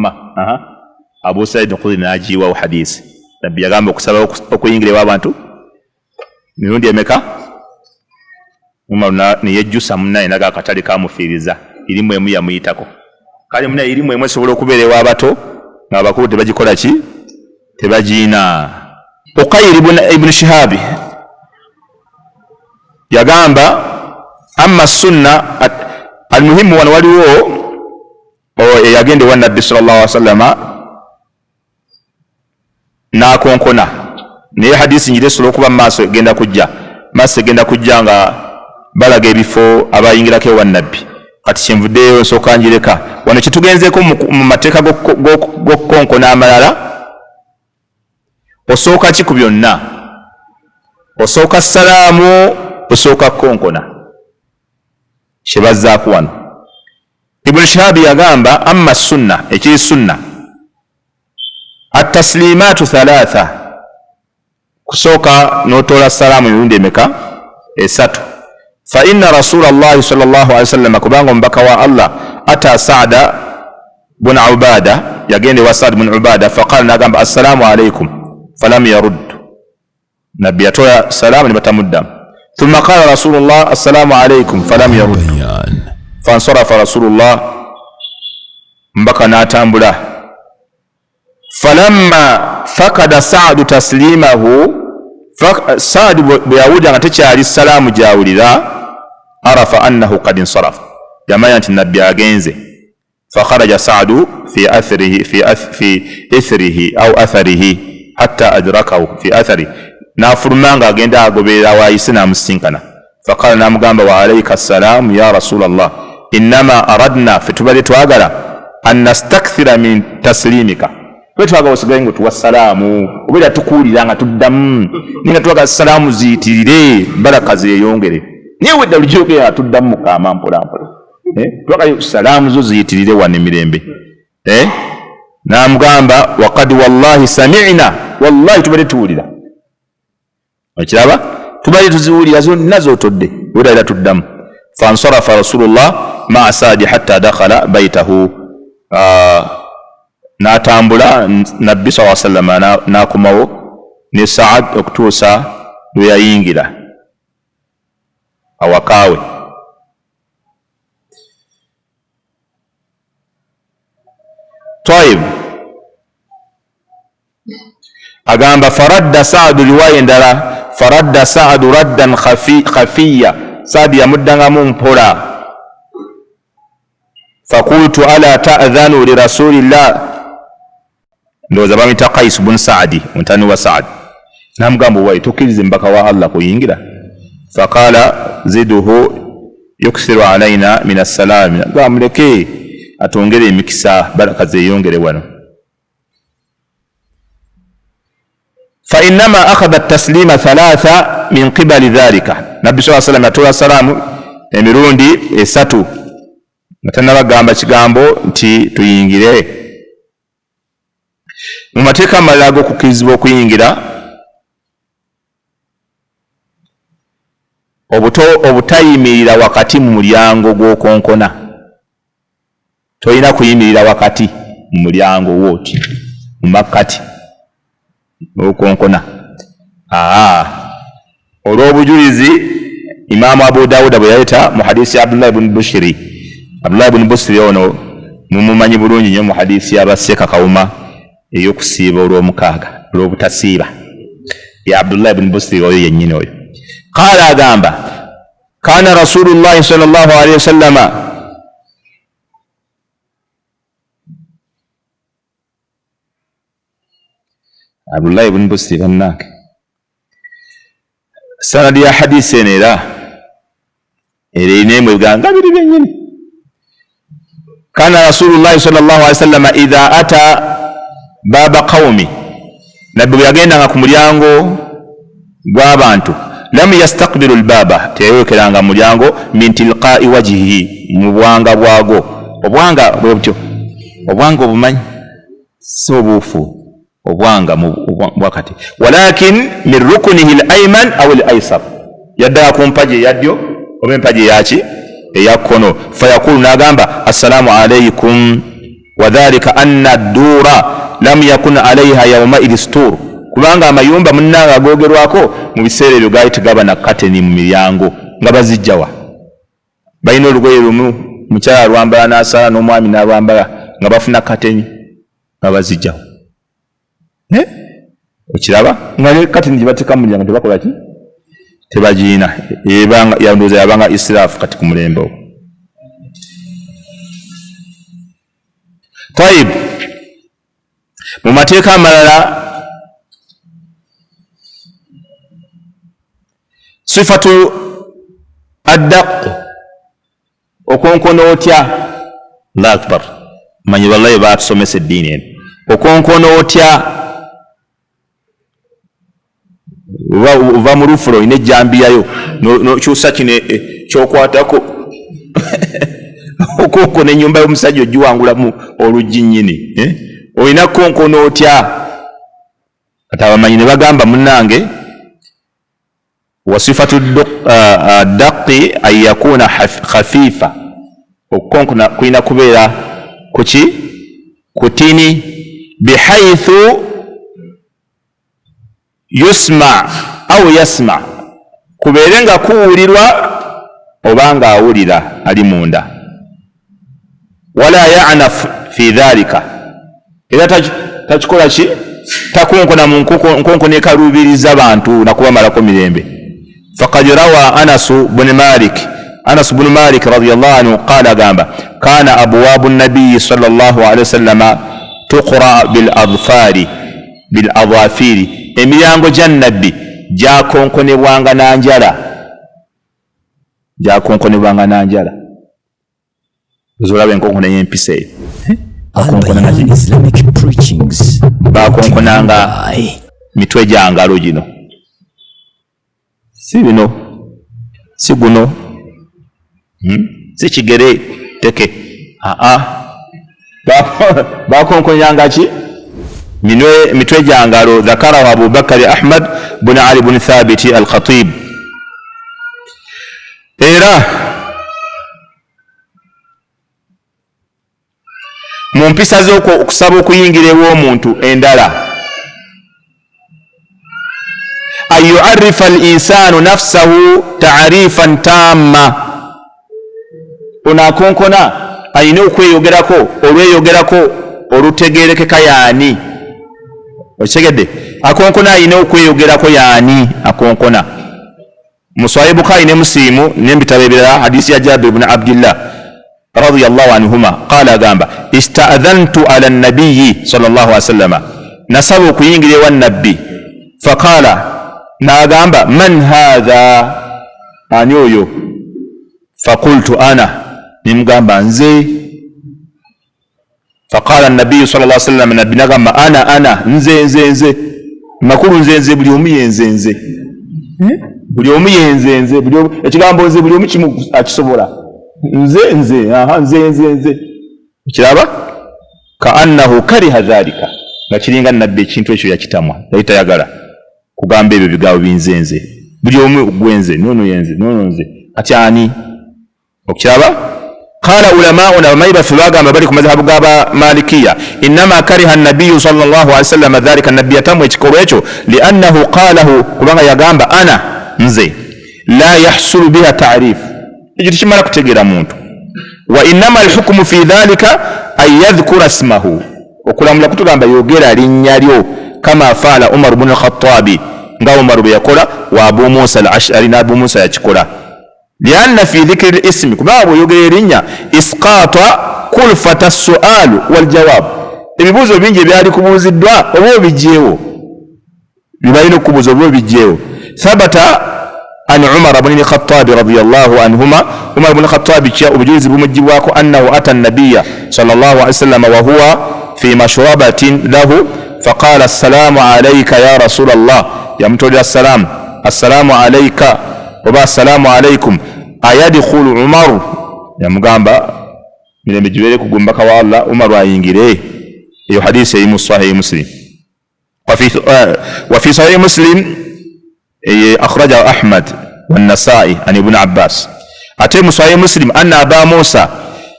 Abu Sa'id al-Khudri n'ajiiwawo hadisi. Nabbi yagamba okusaba okuyingirwa abantu mirundi emeka? Umaru ne yejjusa munnaye naga akatale kamufiiriza, irimu emu yamuyitako. Kale munnaye irimu emu esobola okubeera ew'abato ng'abakulu tebagikola ki? Tebagiina. Uqayr ibn Shihab yagamba amma sunna almuhimu, wano waliwo eyagende wa Nabbi sallallahu alaihi wasallama n'akonkona, naye hadisi nyire esobola okuba maaso egenda kujja nga balaga ebifo abayingirako ewa Nabbi. Kati kyenvuddeyo nsooka njireka wano. Kyetugenzeeko mu mateeka g'okukonkona amalala, osooka ki ku byonna? Osooka salaamu, osooka konkona. Kyebazzaako wano Ibn Shihab yagamba amma sunna, ekiri sunna at-taslimaatu 3, kusooka n'otoola salaamu emirundi emeka? 3. Fa inna Rasulallahi sallallahu alaihi wasallam, kubanga omubaka wa Allah ata Sa'da bun Ubada, yagende wa Sa'd bun Ubada, faqala, n'agamba assalamu alaikum falam yarud, nabbi yatoola salaamu ne batamuddamu. Thumma qala Rasulullah assalamu alaikum falam yarud, fansarafa Rasulullah, mbaka n'atambula. Falamma fakada Sa'du taslimahu, Sa'd bwe yawulira nga tekyali salaamu gyawulira, arafa annahu qad insarafa, yamanya nti nabbi agenze. Fakharaja Sa'du fi ithrihi aw atharihi hatta adrakahu fi athari, n'afuluma nga agenda agoberera waayise n'amusinkana. Faqala, n'amugamba wa alayka assalamu ya Rasulallah, innama aradna, fe tubadde twagala an nastakthira min taslimika, fe twagala osigaye nga tuwa salaamu, obeera tukuwulira nga tuddamu, ninga twagala salaamu ziyitirire, baraka zeeyongere, naye wedda lugyogera nga tuddamu mukama mpolampola, twagala salaamu zo ziyitirire wano emirembe. N'amugamba waqad wallahi sami'na, wallahi tubadde tuwulira. Okiraba, tubadde tuziwulira zonna z'otodde, wedda era tuddamu. Fansarafa Rasulullah ma'a Sa'd hatta dakhala baytahu, n'atambula Nabbi sallallahu alaihi wasallam n'akomawo ne Sa'd okutuusa lwe yayingira awakaawe. طيب agamba faradda Saadu riwaya endala faradda Saadu raddan khafiya Saadu yamuddangamu mpola fakultu ala ta'dhanu li rasulillah ndoza bamita Qais bun Saadi mutani wa Saad namugamba wayi tukirize mbaka wa Allah kuyingira faqala ziduhu yuksiru alaina min assalam gamuleke atongere emikisa baraka zeyongere wano fa innama akhadha at-taslima thalatha min qibali dhalika nabbi sallallahu alayhi wasallam atola salamu emirundi esatu natana bagamba kigambo nti tuyingire mu mateeka amalala g'okukirizibwa okuyingira obutayimirira wakati mu mulyango gw'okonkona tolina kuyimirira wakati mu mulyango wooti mu makkati okonkona olw'obujulizi Imaamu Abu Dawuda bwe yaleeta mu hadisi ya Abdullah ibn Bushiri ono mumumanyi bulungi nnyo mu hadisi y'abaseeka kawuma ey'okusiiba olw'omukaaga olw'obutasiiba ya Abdullah ibn Bushiri oyo yennyini oyo qaala agamba kaana rasulullahi sallallahu alaihi wasallama Abdullah ibn Busri bannake sanadi ya hadisi eno era erinaemu ebiganga biri byennyini kana rasulullahi sallallahu alaihi wasallam idha ata baba qaumi nabbi bwe yagendanga ku mulyango gw'abantu lam yastaqbilu albaba teyayokeranga mulyango min tilqa'i wajhihi mu bwanga bwago obwanga bwebutyo obwanga obumanyi so buufu obwanga wakati walakin min rukunihi al-ayman aw al-aysar yadda ku mpaje yaddyo oba empaje yaki eyakkono fayaqulu nagamba assalamu alaykum wa dhalika anna ad-dura lam yakun alayha yawma idistur kubanga amayumba munnanga agogerwako mu biseera ebyo gaali tegaba na kateni mu miryango nga bazijjawa balina olugoye lumu mukyala lwambala n'asala n'omwami n'alwambala nga bafuna kateni nga bazijjawa okiraba nga kateni gye bateeka mu mulyango tebakola ki tebagiina yandooza yabanga israfu kati ku mulembe ogwo tayib mu mateeka amalala sifatu addaq okonkona otya Allahu akbar manyi wallahi baatusomesa eddiini eno okonkona otya uva mu lufulo olina ejjambiyayo nokyusa kino kyokwatako okonkona ennyumba y'omusajja ogiwangulamu oluggi nnyini olina konkona otya kati abamanyi ne bagamba munnange wasifatu daqi an yakuna khafifa okukonkona kulina kubeera kuki kutini bihaythu yusma au yasma kubeere nga kuwulirwa oba nga awulira ali munda wala yanaf fi dhalika era takikola ki takonkona mu nkonkona ekaluubiriza bantu nakubamalako mirembe faqad rawa Anas bnu Malik radiyallahu anhu qala gamba kana abwabu nabiyi sallallahu alaihi wasallama tuqra bil adhafiri emiryango gya nabbi gyakonkonebwanga nanjala zolaba enkonkona y'empisa eyo bakonkonanga mitwe gya ngalo gino si bino si guno si kigere teke bakonkonyanga ki mitwe gya ngalo dhakarahu Abu Bakari Ahmad bun Ali bun Thabiti al-Khatib era mu mpisa z'okwo okusaba okuyingira ew'omuntu endala an yu'arrifa al-insanu nafsahu ta'rifan tamma ono akonkona alina okweyogerako olweyogerako olutegerekeka yaani okigedde akonkona ayina okweyogerako yaani akonkona Sahih Bukhari ne Muslim n'ebitabo ebirala hadisi ya Jabir ibn Abdullah radiyallahu anhuma qala agamba ista'adhantu ala an-nabiy sallallahu alaihi wasallam nasabu kuyingira ewa nabbi faqala n'agamba man hadha ani oyo faqultu ana nimgamba nze faqala an-nabiy sallallahu alaihi wasallam nabbi n'agamba ana nze makulu nze buli omu yenze buli omu yenze ekigambo nze buli omu kimu akisobola nze kiraba kaannahu kariha dhalika nga kiringa nabbi ekintu ekyo yakitamwa yali tayagala kugamba ebyo bigambo binzenze buli omu gwenze nono nze ati ani okiraba qala ulamauna bamayi baffe bagamba bali ku madhahabu gaba malikiya innama kariha an-nabiyyu sallallahu alaihi wasallam dhalika nabbi yatamwa ekikolwa ekyo liannahu qalahu kubanga yagamba ana nze la yahsulu biha ta'rif ekyo tekimala kutegeera muntu wa innama al-hukmu fi dhalika an yadhkura ismahu okulamula kutugamba yogera linnya lyo kama faala Umar ibn al-Khattab nga Umar bwe yakola wa Abu Musa al-Ash'ari na Abu Musa yakikola lianna fi dhikri al-ismi kubanga yogera linnya isqata kulfata as-su'al wal jawab ebibuuzo bingi byali kubuuziddwa obo bijjeewo bibalina okubuuza obo bijjeewo thabata an Umar ibn al-Khattab radiyallahu anhuma Umar ibn al-Khattab kya obujulizi bumujjibwako annahu ata an-nabiyya sallallahu alaihi wasallam wa huwa fi mashrabatin lahu faqala assalamu alayka ya rasul Allah yamtolera assalamu alayka wa assalamu alaykum ayadkhulu Umar yamugamba mirembe jibere kugumba ka Allah Umar ayingire iyo hadisi ya Sahih Muslim wa fi Sahih Muslim أخرجه أحمد والنسائي عن ابن عباس أتي صحيح مسلم أن أبا موسى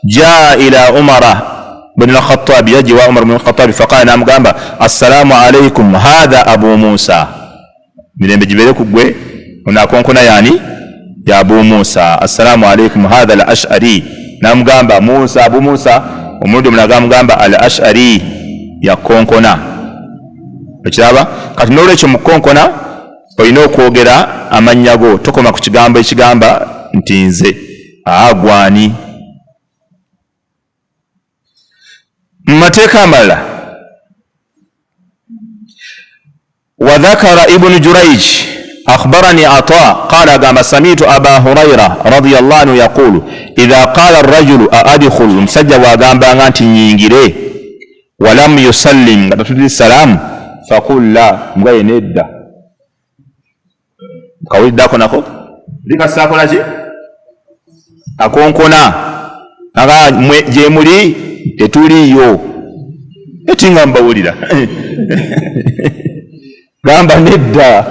جاء إلى عمر بن الخطاب يجي وعمر بن الخطاب فقال نعم قام السلام عليكم هذا أبو موسى من بجبلك بوي ونكون كنا يعني يا أبو موسى السلام عليكم هذا الأشعري نعم قام موسى أبو موسى ومرد من قام الأشعري يكون كنا بجابا قد نوريش مكون كنا olina okwogera amannya go tokoma ku kigambo ekigamba nti nze agwani mateeka amalala وذكر ابن جريج أخبرني عطاء قال قام سمعت أبا هريرة رضي الله عنه يقول إذا قال الرجل أدخل مسجى وقام بانغانتي ينجري ولم يسلم السلام فقل لا مغاي ندى kawulidako nako likasakola ki akonkona aga je muli tetuliyo etinga mbawulira gamba nedda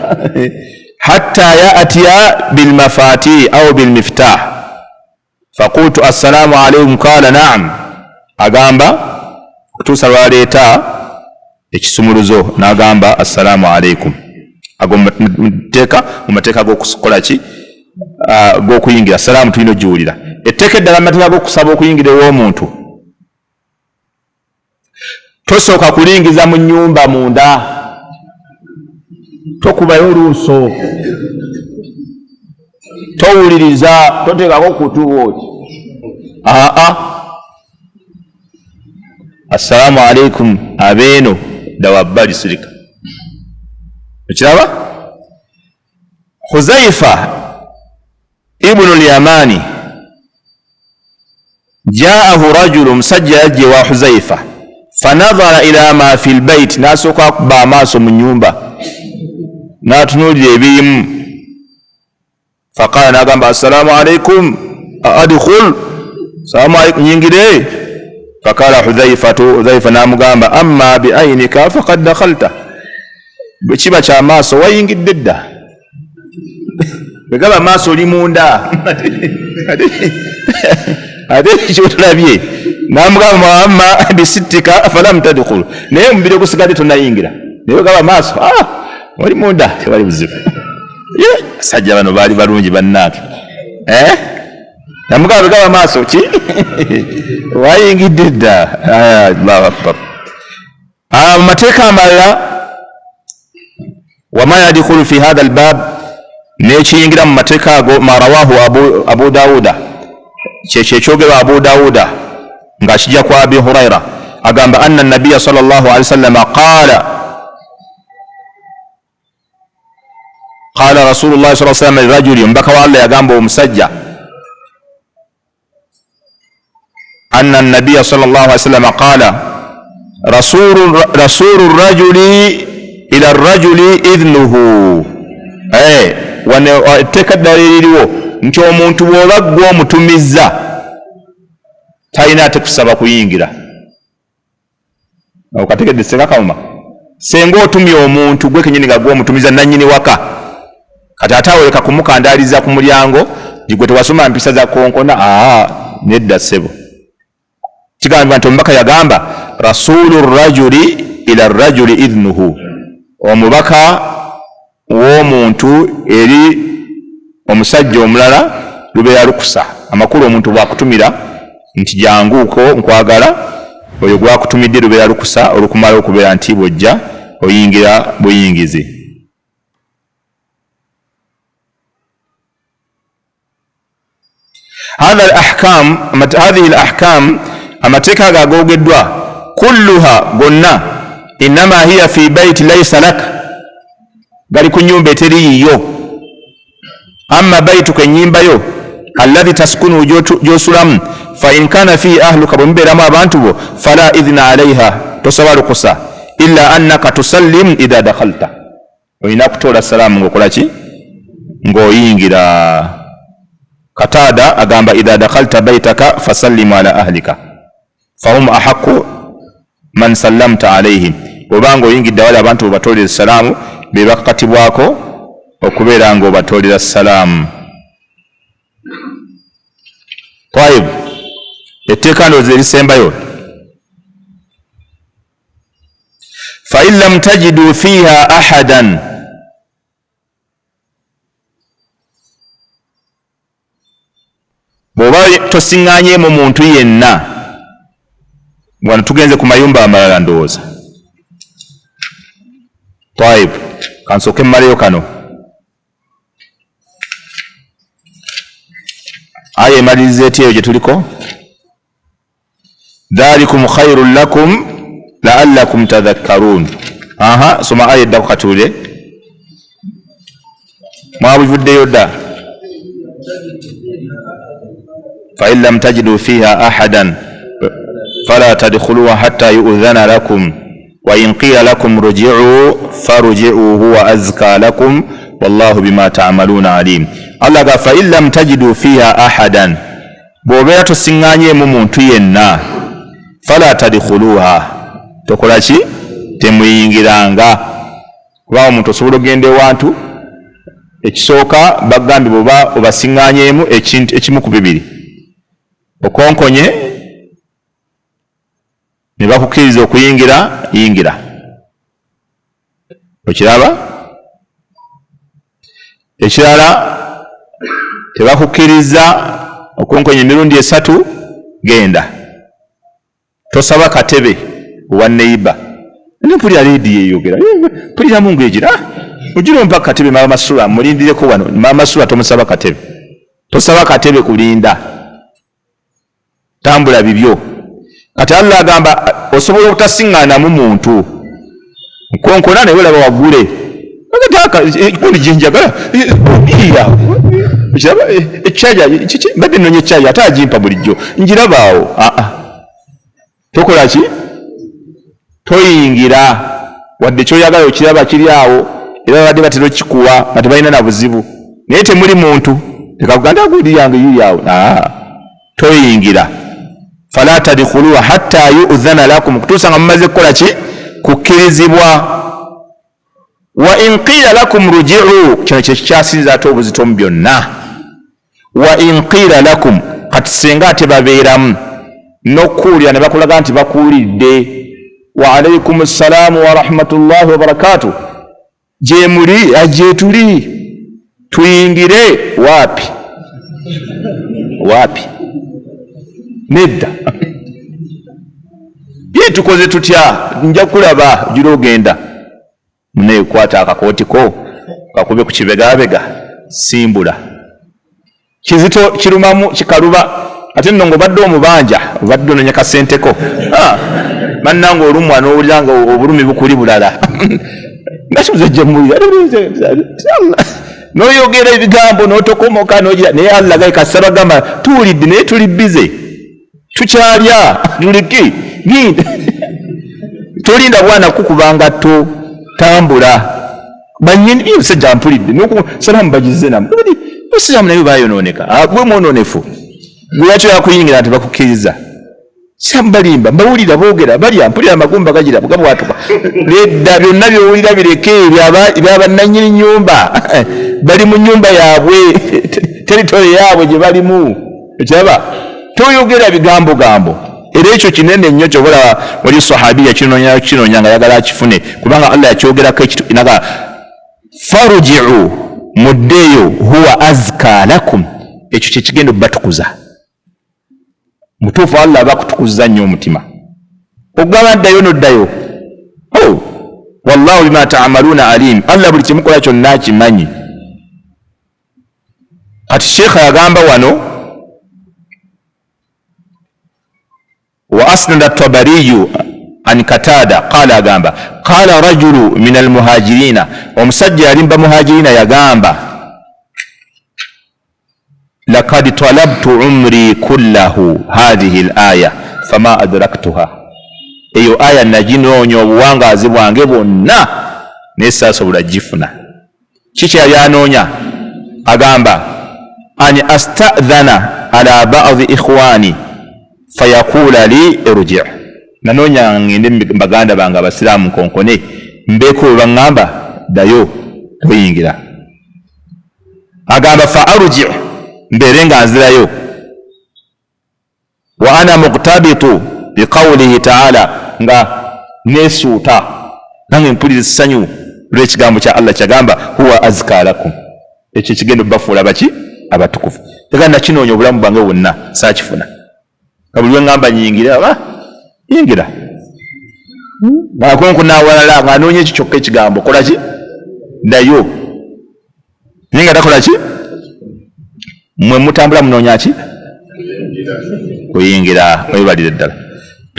hatta yaatiya bil mafati au bil miftah faqultu assalamu alaykum qala na'am agamba kutusalwaleta ekisumuluzo nagamba assalamu alaykum mumateeka g'okukola ki g'okuyingira salaamu tulina ogiwulira etteeka eddala mumateeka g'okusaba okuyingira ew'omuntu tosooka kulingiza mu nnyumba munda tokubayo oluuso towuliriza toteekako kutuwooti assalaamu alaikum abeeno dawabbali sirika ekiraba Huzaifa ibn al-Yamani jaahu rajulu musajja yaje wa Huzaifa fanadhara ila ma fi al-bayt nasoka kuba maaso mu nyumba natunulira ebirimu faqala nagamba assalamu alaykum adkhul salamu alaykum nyingire faqala Huzaifa namugamba amma bi aynika faqad dakhalta bwekiba kya maaso wayingidde dda bwegaba maaso oli munda ate kyotulabye namugamba amma bisittika falam tadkhul naye omubiri ogusigadde tonayingira naye gaba maaso oli munda tewali buzibu basajja bano baali balungi bannaake namugamba bwegaba maaso ki wayingidde dda Allahu akbar Amateeka amalala wama yadkhulu fi hadha albab nekiyingira mu mateeka ago ma rawahu abu dawuda kyekyogerwa abu dawuda nga kijja kwa abi huraira agamba anna nabiya sallallahu alaihi wasallam qala rasulullah sallallahu alaihi wasallam lirajuli mbaka wa Allah yagamba omusajja anna nabiya sallallahu alaihi wasallam qala rasulu rajuli ila rajuli idhnuhu wane etteeka ddala eririwo nti omuntu bw'oba gwe omutumizza talina ate kusaba kuyingira. Okategedde Ssekakauma, senga otumye omuntu gwe kenyini nga gwe omutumiza nannyini waka kati ate awoleka kumukandaaliza ku mulyango gwe tewasoma mpisa za konkona nedda ssebo. Kigambibwa nti omubaka yagamba rasulu rajuli ila rajuli idhnuhu, omubaka w'omuntu eri omusajja omulala lubeera lukusa. Amakulu omuntu bwakutumira nti janguuko nkwagala, oyo gwakutumidde lubeera lukusa olukumala okubeera nti bwojja oyingira buyingizi. هذه الأحكام amateeka ago agoogeddwa kulluha gonna innama hiya fi baiti laysa lak, gali ku nyumba eteri yiyo. Amma baituka ennyimba yo alladhi taskunu gyosulamu fa in kana fi ahluka bwemubeeramu abantu bo fala idhina alaiha, tosaba lukusa illa annaka tusallim idha dakhalta, olina kutoola salaamu ng'okola ki? Ng'oyingira. Katada agamba idha dakhalta baitaka fasallimu ala ahlika fahum ahaqu man sallamta alaihim, obanga oyingidde wali abantu obatoolera salaamu be bakakatibwako okubeera nga obatoolera salaamu. Taib, etteeka ndowooza erisembayo fa in lam tajidu fiha ahadan, bw'oba tosiŋŋaanyeemu muntu yenna. Wano tugenze ku mayumba amalala ndowooza. Taib, kansooke mmaleyo kano. Aya emaliriza eti eyo gye tuliko? dhalikum khairun lakum la'allakum tadhakkarun. Soma aya eddako katuule. Mwabivuddeyo dda. fa in lam tajidu fiha ahadan fala tadkhuluha hatta yu'dhana lakum wa in qila lakum rji'u farji'u huwa azka lakum wallahu bima ta'maluna alim. Allah ga fa in lam tajidu fiha ahadan, bw'obeera tosiŋŋaanyeemu muntu yenna fala tadkhuluha, tokola ki? Temuyingiranga. Kuba omuntu osobola ogenda ewantu, ekisooka bagambye bw'oba obasiŋŋaanyeemu ekimu ku bibiri, okonkonye ne bakukkiriza okuyingira, yingira. Okiraba? Ekirala tebakukkiriza okonkonye emirundi 3, genda. Tosaba katebe wa neiba. Mpulira leediyo eyogera, mpulira mungu egira, ojira ompa katebe mama Masula, mulindireko wano mama Masula tomusaba katebe. Tosaba katebe kulinda, tambula bibyo. Kati Allah agamba osobola obutasiŋŋaanamu muntu, nkonkona ne weeraba waggule. Kundi jinjagala ekyaja mbadde nnonya ekyaja ate agimpa bulijjo njirabaawo. Tokola ki? Toyingira wadde kyoyagala okiraba kiri awo, era badde batera okikuwa nga tebalina na buzibu, naye temuli muntu tekakuganda guli yange yiri awo. Toyingira. Fala tadkhuluha hatta yu'dhana lakum, kutuusa nga mumaze kukola ki? Kukkirizibwa. Wa in qila lakum rji'u, kino kyekyasinza ate obuzito mu byonna. Wa in qila lakum, kati senga ate babeeramu n'okuwulira ne bakulaga nti bakuwulidde, wa alaikum assalaamu wa rahmatullahi wa barakatuh, gye muli gye tuli, tuyingire. Waapi? Waapi? Nedda. ye tukoze tutya nja kulaba jiro ogenda mune kwata akakooti ko kakube ku kibegabega simbula kizito kirumamu kikaluba ate nno ng'obadde omubanja obadde ononya kasenteko bannange olumwa n'owuliranga obulumi bukuli bulala nga kibuzejje mulira n'oyogera ebigambo n'otokomoka n'ogira naye Allah kasabagamba tuwulidde naye tuli bize tukyalya tuliki tolinda bwana kukubanga to tambula banyini musajja mpulidde salamu bagize namu musajja naye bayonooneka gwe mwononefu gweyakyo yakuyingira nti bakukkiriza sambalimba mbawulira boogera balya mpulira amagumba gagira gabwatuka ledda byonna byowulira bireke byabannanyini nyumba bali mu nyumba yaabwe teritole yaabwe gye balimu ekiraba toyogera bigambo era ekyo kinene nnyo kyobola wali sahabiya kinoonya nga yagala akifune kubanga Allah yakyogerako ekinaga farji'u muddeyo huwa azka lakum ekyo kyekigenda obatukuza mutuufu Allah abakutukuza nnyo omutima ogamba ddayo noddayo wallahu bima ta'maluna alim Allah buli kimukola kyonna akimanyi ati sheekha yagamba wano وأسند الطبري عن كتادة قال أغامبا قال رجل من المهاجرين ومسجل بمهاجرين يغامبا لقد طلبت عمري كله هذه الآية فما أدركتها eyo aya naginoonya obuwangaazi bwange bwonna naye saasobola gifuna kiki yali anoonya agamba an astadhana ala ba'dhi ikhwani fayaqula li irji' nanoonya ngende baganda bange abasiraamu nkonkone mbeeko we baŋŋamba ddayo toyingira agamba fa arji' mbeere nga nzirayo wa ana muqtabitu biqawlihi ta'ala nga nesuuta nange mpulira essanyu lw'ekigambo kya Allah kyagamba huwa azka lakum ekyo kigenda bafuula baki abatukufu teganda kinoonya obulamu bwange bwonna saakifuna nga buli lweŋŋamba nyingira yingira akonkunaawalala ng'anoonya ekyo kyokka ekigambo kola ki ddayo naye nga takola ki mmwe mutambula munoonya ki kuyingira webalire ddala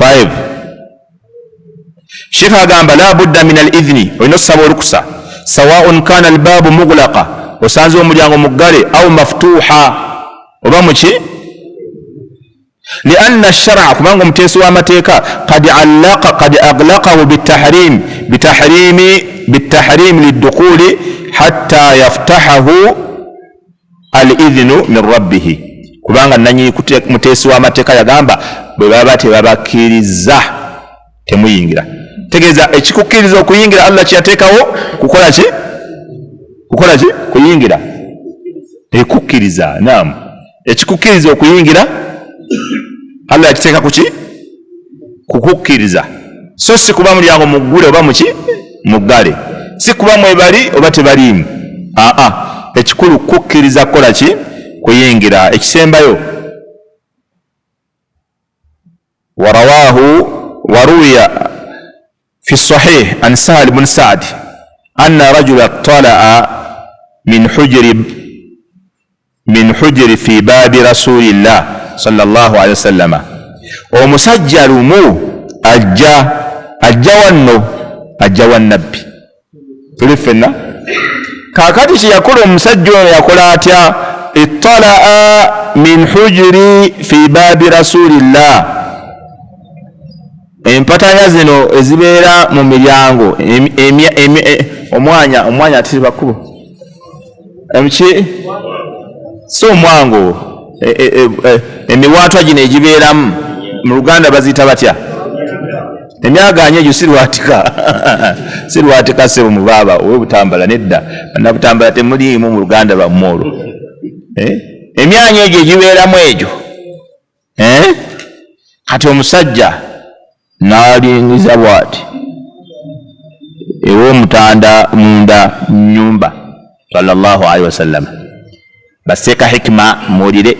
طيب شيخ agamba la budda min al-idhni olina okusaba olukusa sawaun kana albabu mughlaqa osanze omulyango muggale au maftuha oba muki lianna ash-shar'a kubanga omuteesi w'amateeka qad aghlaqahu bitahrim lidukhuli hatta yaftahahu al-idhnu min rabbih kubanga nanyi muteesi w'amateeka yagamba bwe baba tebabakkiriza temuyingira tegeeza ekikukkiriza okuyingira Allah kyateekawo kukola ki kuyingira ekukkiriza naam ekikukkiriza okuyingira Allah yakiteeka kuki kukukkiriza so si kuba mulyango muggule oba muki muggale si kuba mwebali oba tebaliimu ekikulu kukkiriza kukola ki kuyingira ekisembayo وروي في الصحيح عن سهل بن سعد أن رجلا طلع من حجر في باب رسول الله صلى الله عليه وسلم ومسجل أجا والنبي تلفنا كاكاتش يقول مسجل يقول أتيا اطلع من حجر في باب رسول الله empatanya zino ezibeera mu miryango omwanya ati bakubo emki so omwango emiwaatwa gino egibeeramu mu Luganda baziyita batya emyaganya egyo sirwatika sebo mubaaba owebutambala nedda nabutambala temuliimu mu Luganda lwammwe olwo emyanya egyo egibeeramu egyo kati omusajja n'alingiza bw'ati ew'omutanda munda nyumba sallallahu alaihi wasallam baseka hikma muwulire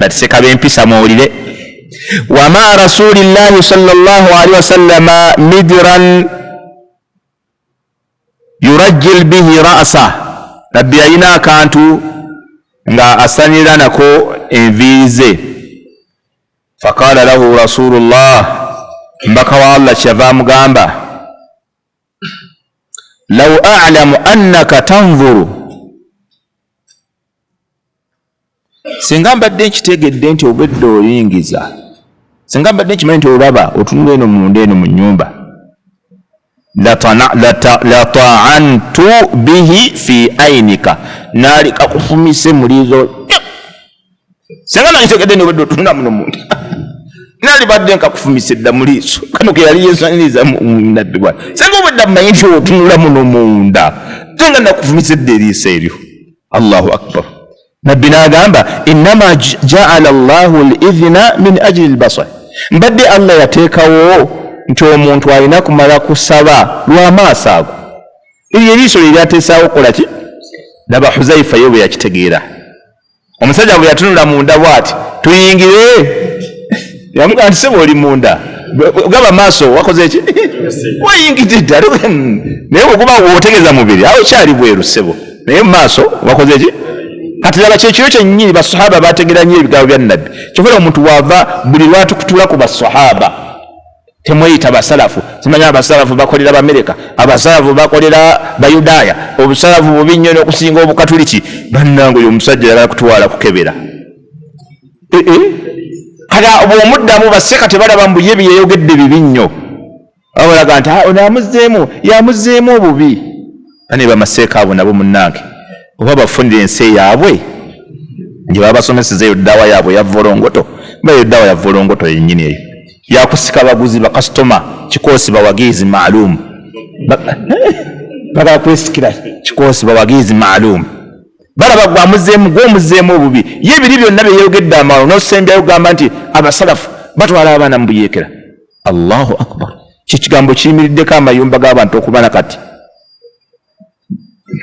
baseka b'empisa muwulire wama rasulillahi sallallahu alaihi wasallam midran yurajjil bihi ra'sa, nabbi alina akantu nga asanira nako enviiri ze. Faqala lahu rasulullah, mbaka wa Allah kyava amugamba, law a'lamu annaka tanzuru, singa mbadde nkitegedde nti obwedde oyingiza, singa mbadde nkimanyi nti olaba otunula eno munda eno mu nnyumba, lata'antu bihi fi ainika, nalika kufumise mulizo. Singa nanyitegedde nti obwedde otunula muno munda, nali badde nkakufumise dda mulizo. Kano ke yali yesaniriza nabbi bwana, singa obwedde amanyi nti otunula muno munda, tenga nakufumise dda eriiso eryo. Allahu akbar. Nabbi n'agamba, innama ja'ala Allahu al-idhna min ajli al-basar, mbadde Allah yateekawo nti omuntu alina kumala kusaba lw'amaaso ago. Eryo eriiso lye lyateesaawo okukola ki? Laba Huzaifa ye bwe yakitegeera. Omusajja bwe yatunula munda bw'ati, tuyingire, yamugamba nti sebo oli munda, gaba maaso wakoze ki? Wayingidde naye bwekuba wootegeeza mubiri awo kyali bweru sebo, naye maaso wakoze ki? Kati laba kyekiro kyennyini basahaba bategeera nnyo ebigambo bya nabbi. Kyokora omuntu waava buli lwatukutula ku basahaba temweyita basalafu. Simanya abasalafu bakolera Bamerika, abasalafu bakolera Bayudaaya, obusalafu bubi nnyo n'okusinga obukatuliki. Bannange oyo omusajja yagala kutwala kukebera. Kati bw'omuddamu baseka tebalaba mbu ye byeyogedde bibi nnyo, abalaga nti yamuzzeemu obubi. Bane bamaseeka abo nabo munnange oba bafundira ensi yaabwe gye baba basomesezeyo ddawa yaabwe ya volongoto, bayo ddawa ya volongoto yennyini eyo yakusika baguzi bakasitoma kikoosi bawagizi maalum, bagala kwesikira kikoosi bawagizi maalum, balaba gw'omuzzeemu obubi. Ye biri byonna byeyogedde amaalo n'osembyayo gamba nti abasalafu batwala abaana mu buyeekera. Allahu akbar. Kikigambo kiyimiriddeko amayumba g'abantu okuba nakati.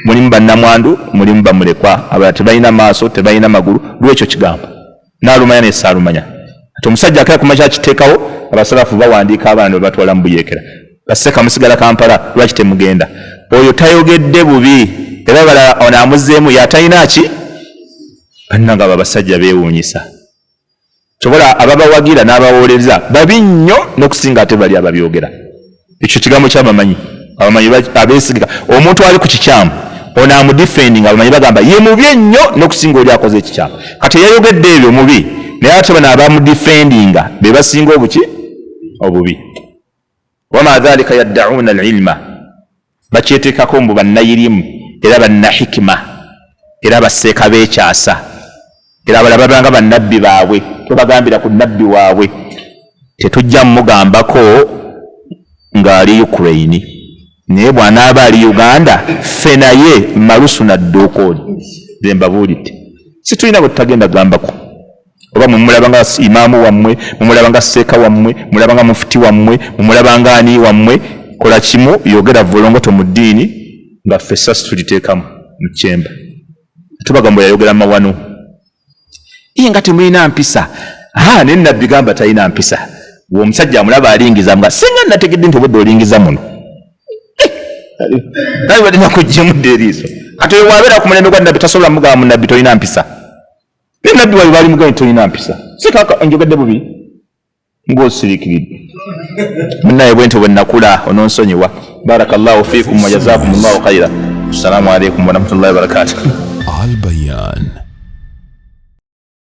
Mulimu bannamwandu, mulimu bamulekwa, abalala tebalina maaso, tebalina magulu, lwekyo kigambo naalumanya ne saalumanya. Ati omusajja akala kumakya kiteekawo, abasalafu bawandiika abaana ne batwala mu buyeekera. Baseka musigala Kampala, lwaki temugenda? Oyo tayogedde bubi, era balala ono amuzzeemu yatalina ki? Bannanga abo abasajja beewuunyisa. Kyobola ababawagira n'abawooleza babi nnyo n'okusinga ate bali ababyogera. Ekyo kigambo ky'abamanyi. Abamanyi abeesigika. Omuntu ali ku kikyamu ono amudifending, abamanyi bagamba ye mubi ennyo n'okusinga oli akoze ekikyamu. Kati yayogedde ebyo mubi, naye ate bano abamudifendinga be basinga obuki? Obubi. Wama dhalika yadda'una al-ilma, bakyeteekako mbu bannayirimu era bannahikima era basseeka b'ekyasa era abalala babanga bannabbi baabwe, tobagambira ku nabbi waabwe. Tetujja mugambako ng'ali Ukraine, naye bw'anaaba ali Uganda ffe naye malusu nadduukooli ze mbabuulidde. Situlina bwe tutagenda gambako, oba mumulaba nga imaamu wammwe, mumulaba nga seeka wammwe, mumulaba nga mufuti wammwe, mumulaba nga ani wammwe, kola kimu yogera volongoto mu ddiini nga ffe sasi tuliteekamu mu kyemba. Tubagamba yayogera mawanu iye nga temulina mpisa. Naye nabbi gamba talina mpisa. Omusajja amulaba alingiza nga singa nategedde nti obwedde olingiza muno naye badde nakuggyemu dda eriiso. Kati oyo wabeera ku mulembe gwa nabbi tasobola mugamba mu nabbi tolina mpisa. Naye nabbi wayo baali mugamba nti tolina mpisa. Si kaka njogedde bubi ng'osiriikiridde. Munnaye bwe nti bwe nakula ononsonyiwa. Barakallahu fiikum wa jazaakumullahu khayra. Assalamu alaikum wa rahmatullahi wa barakatuh. Al Bayan.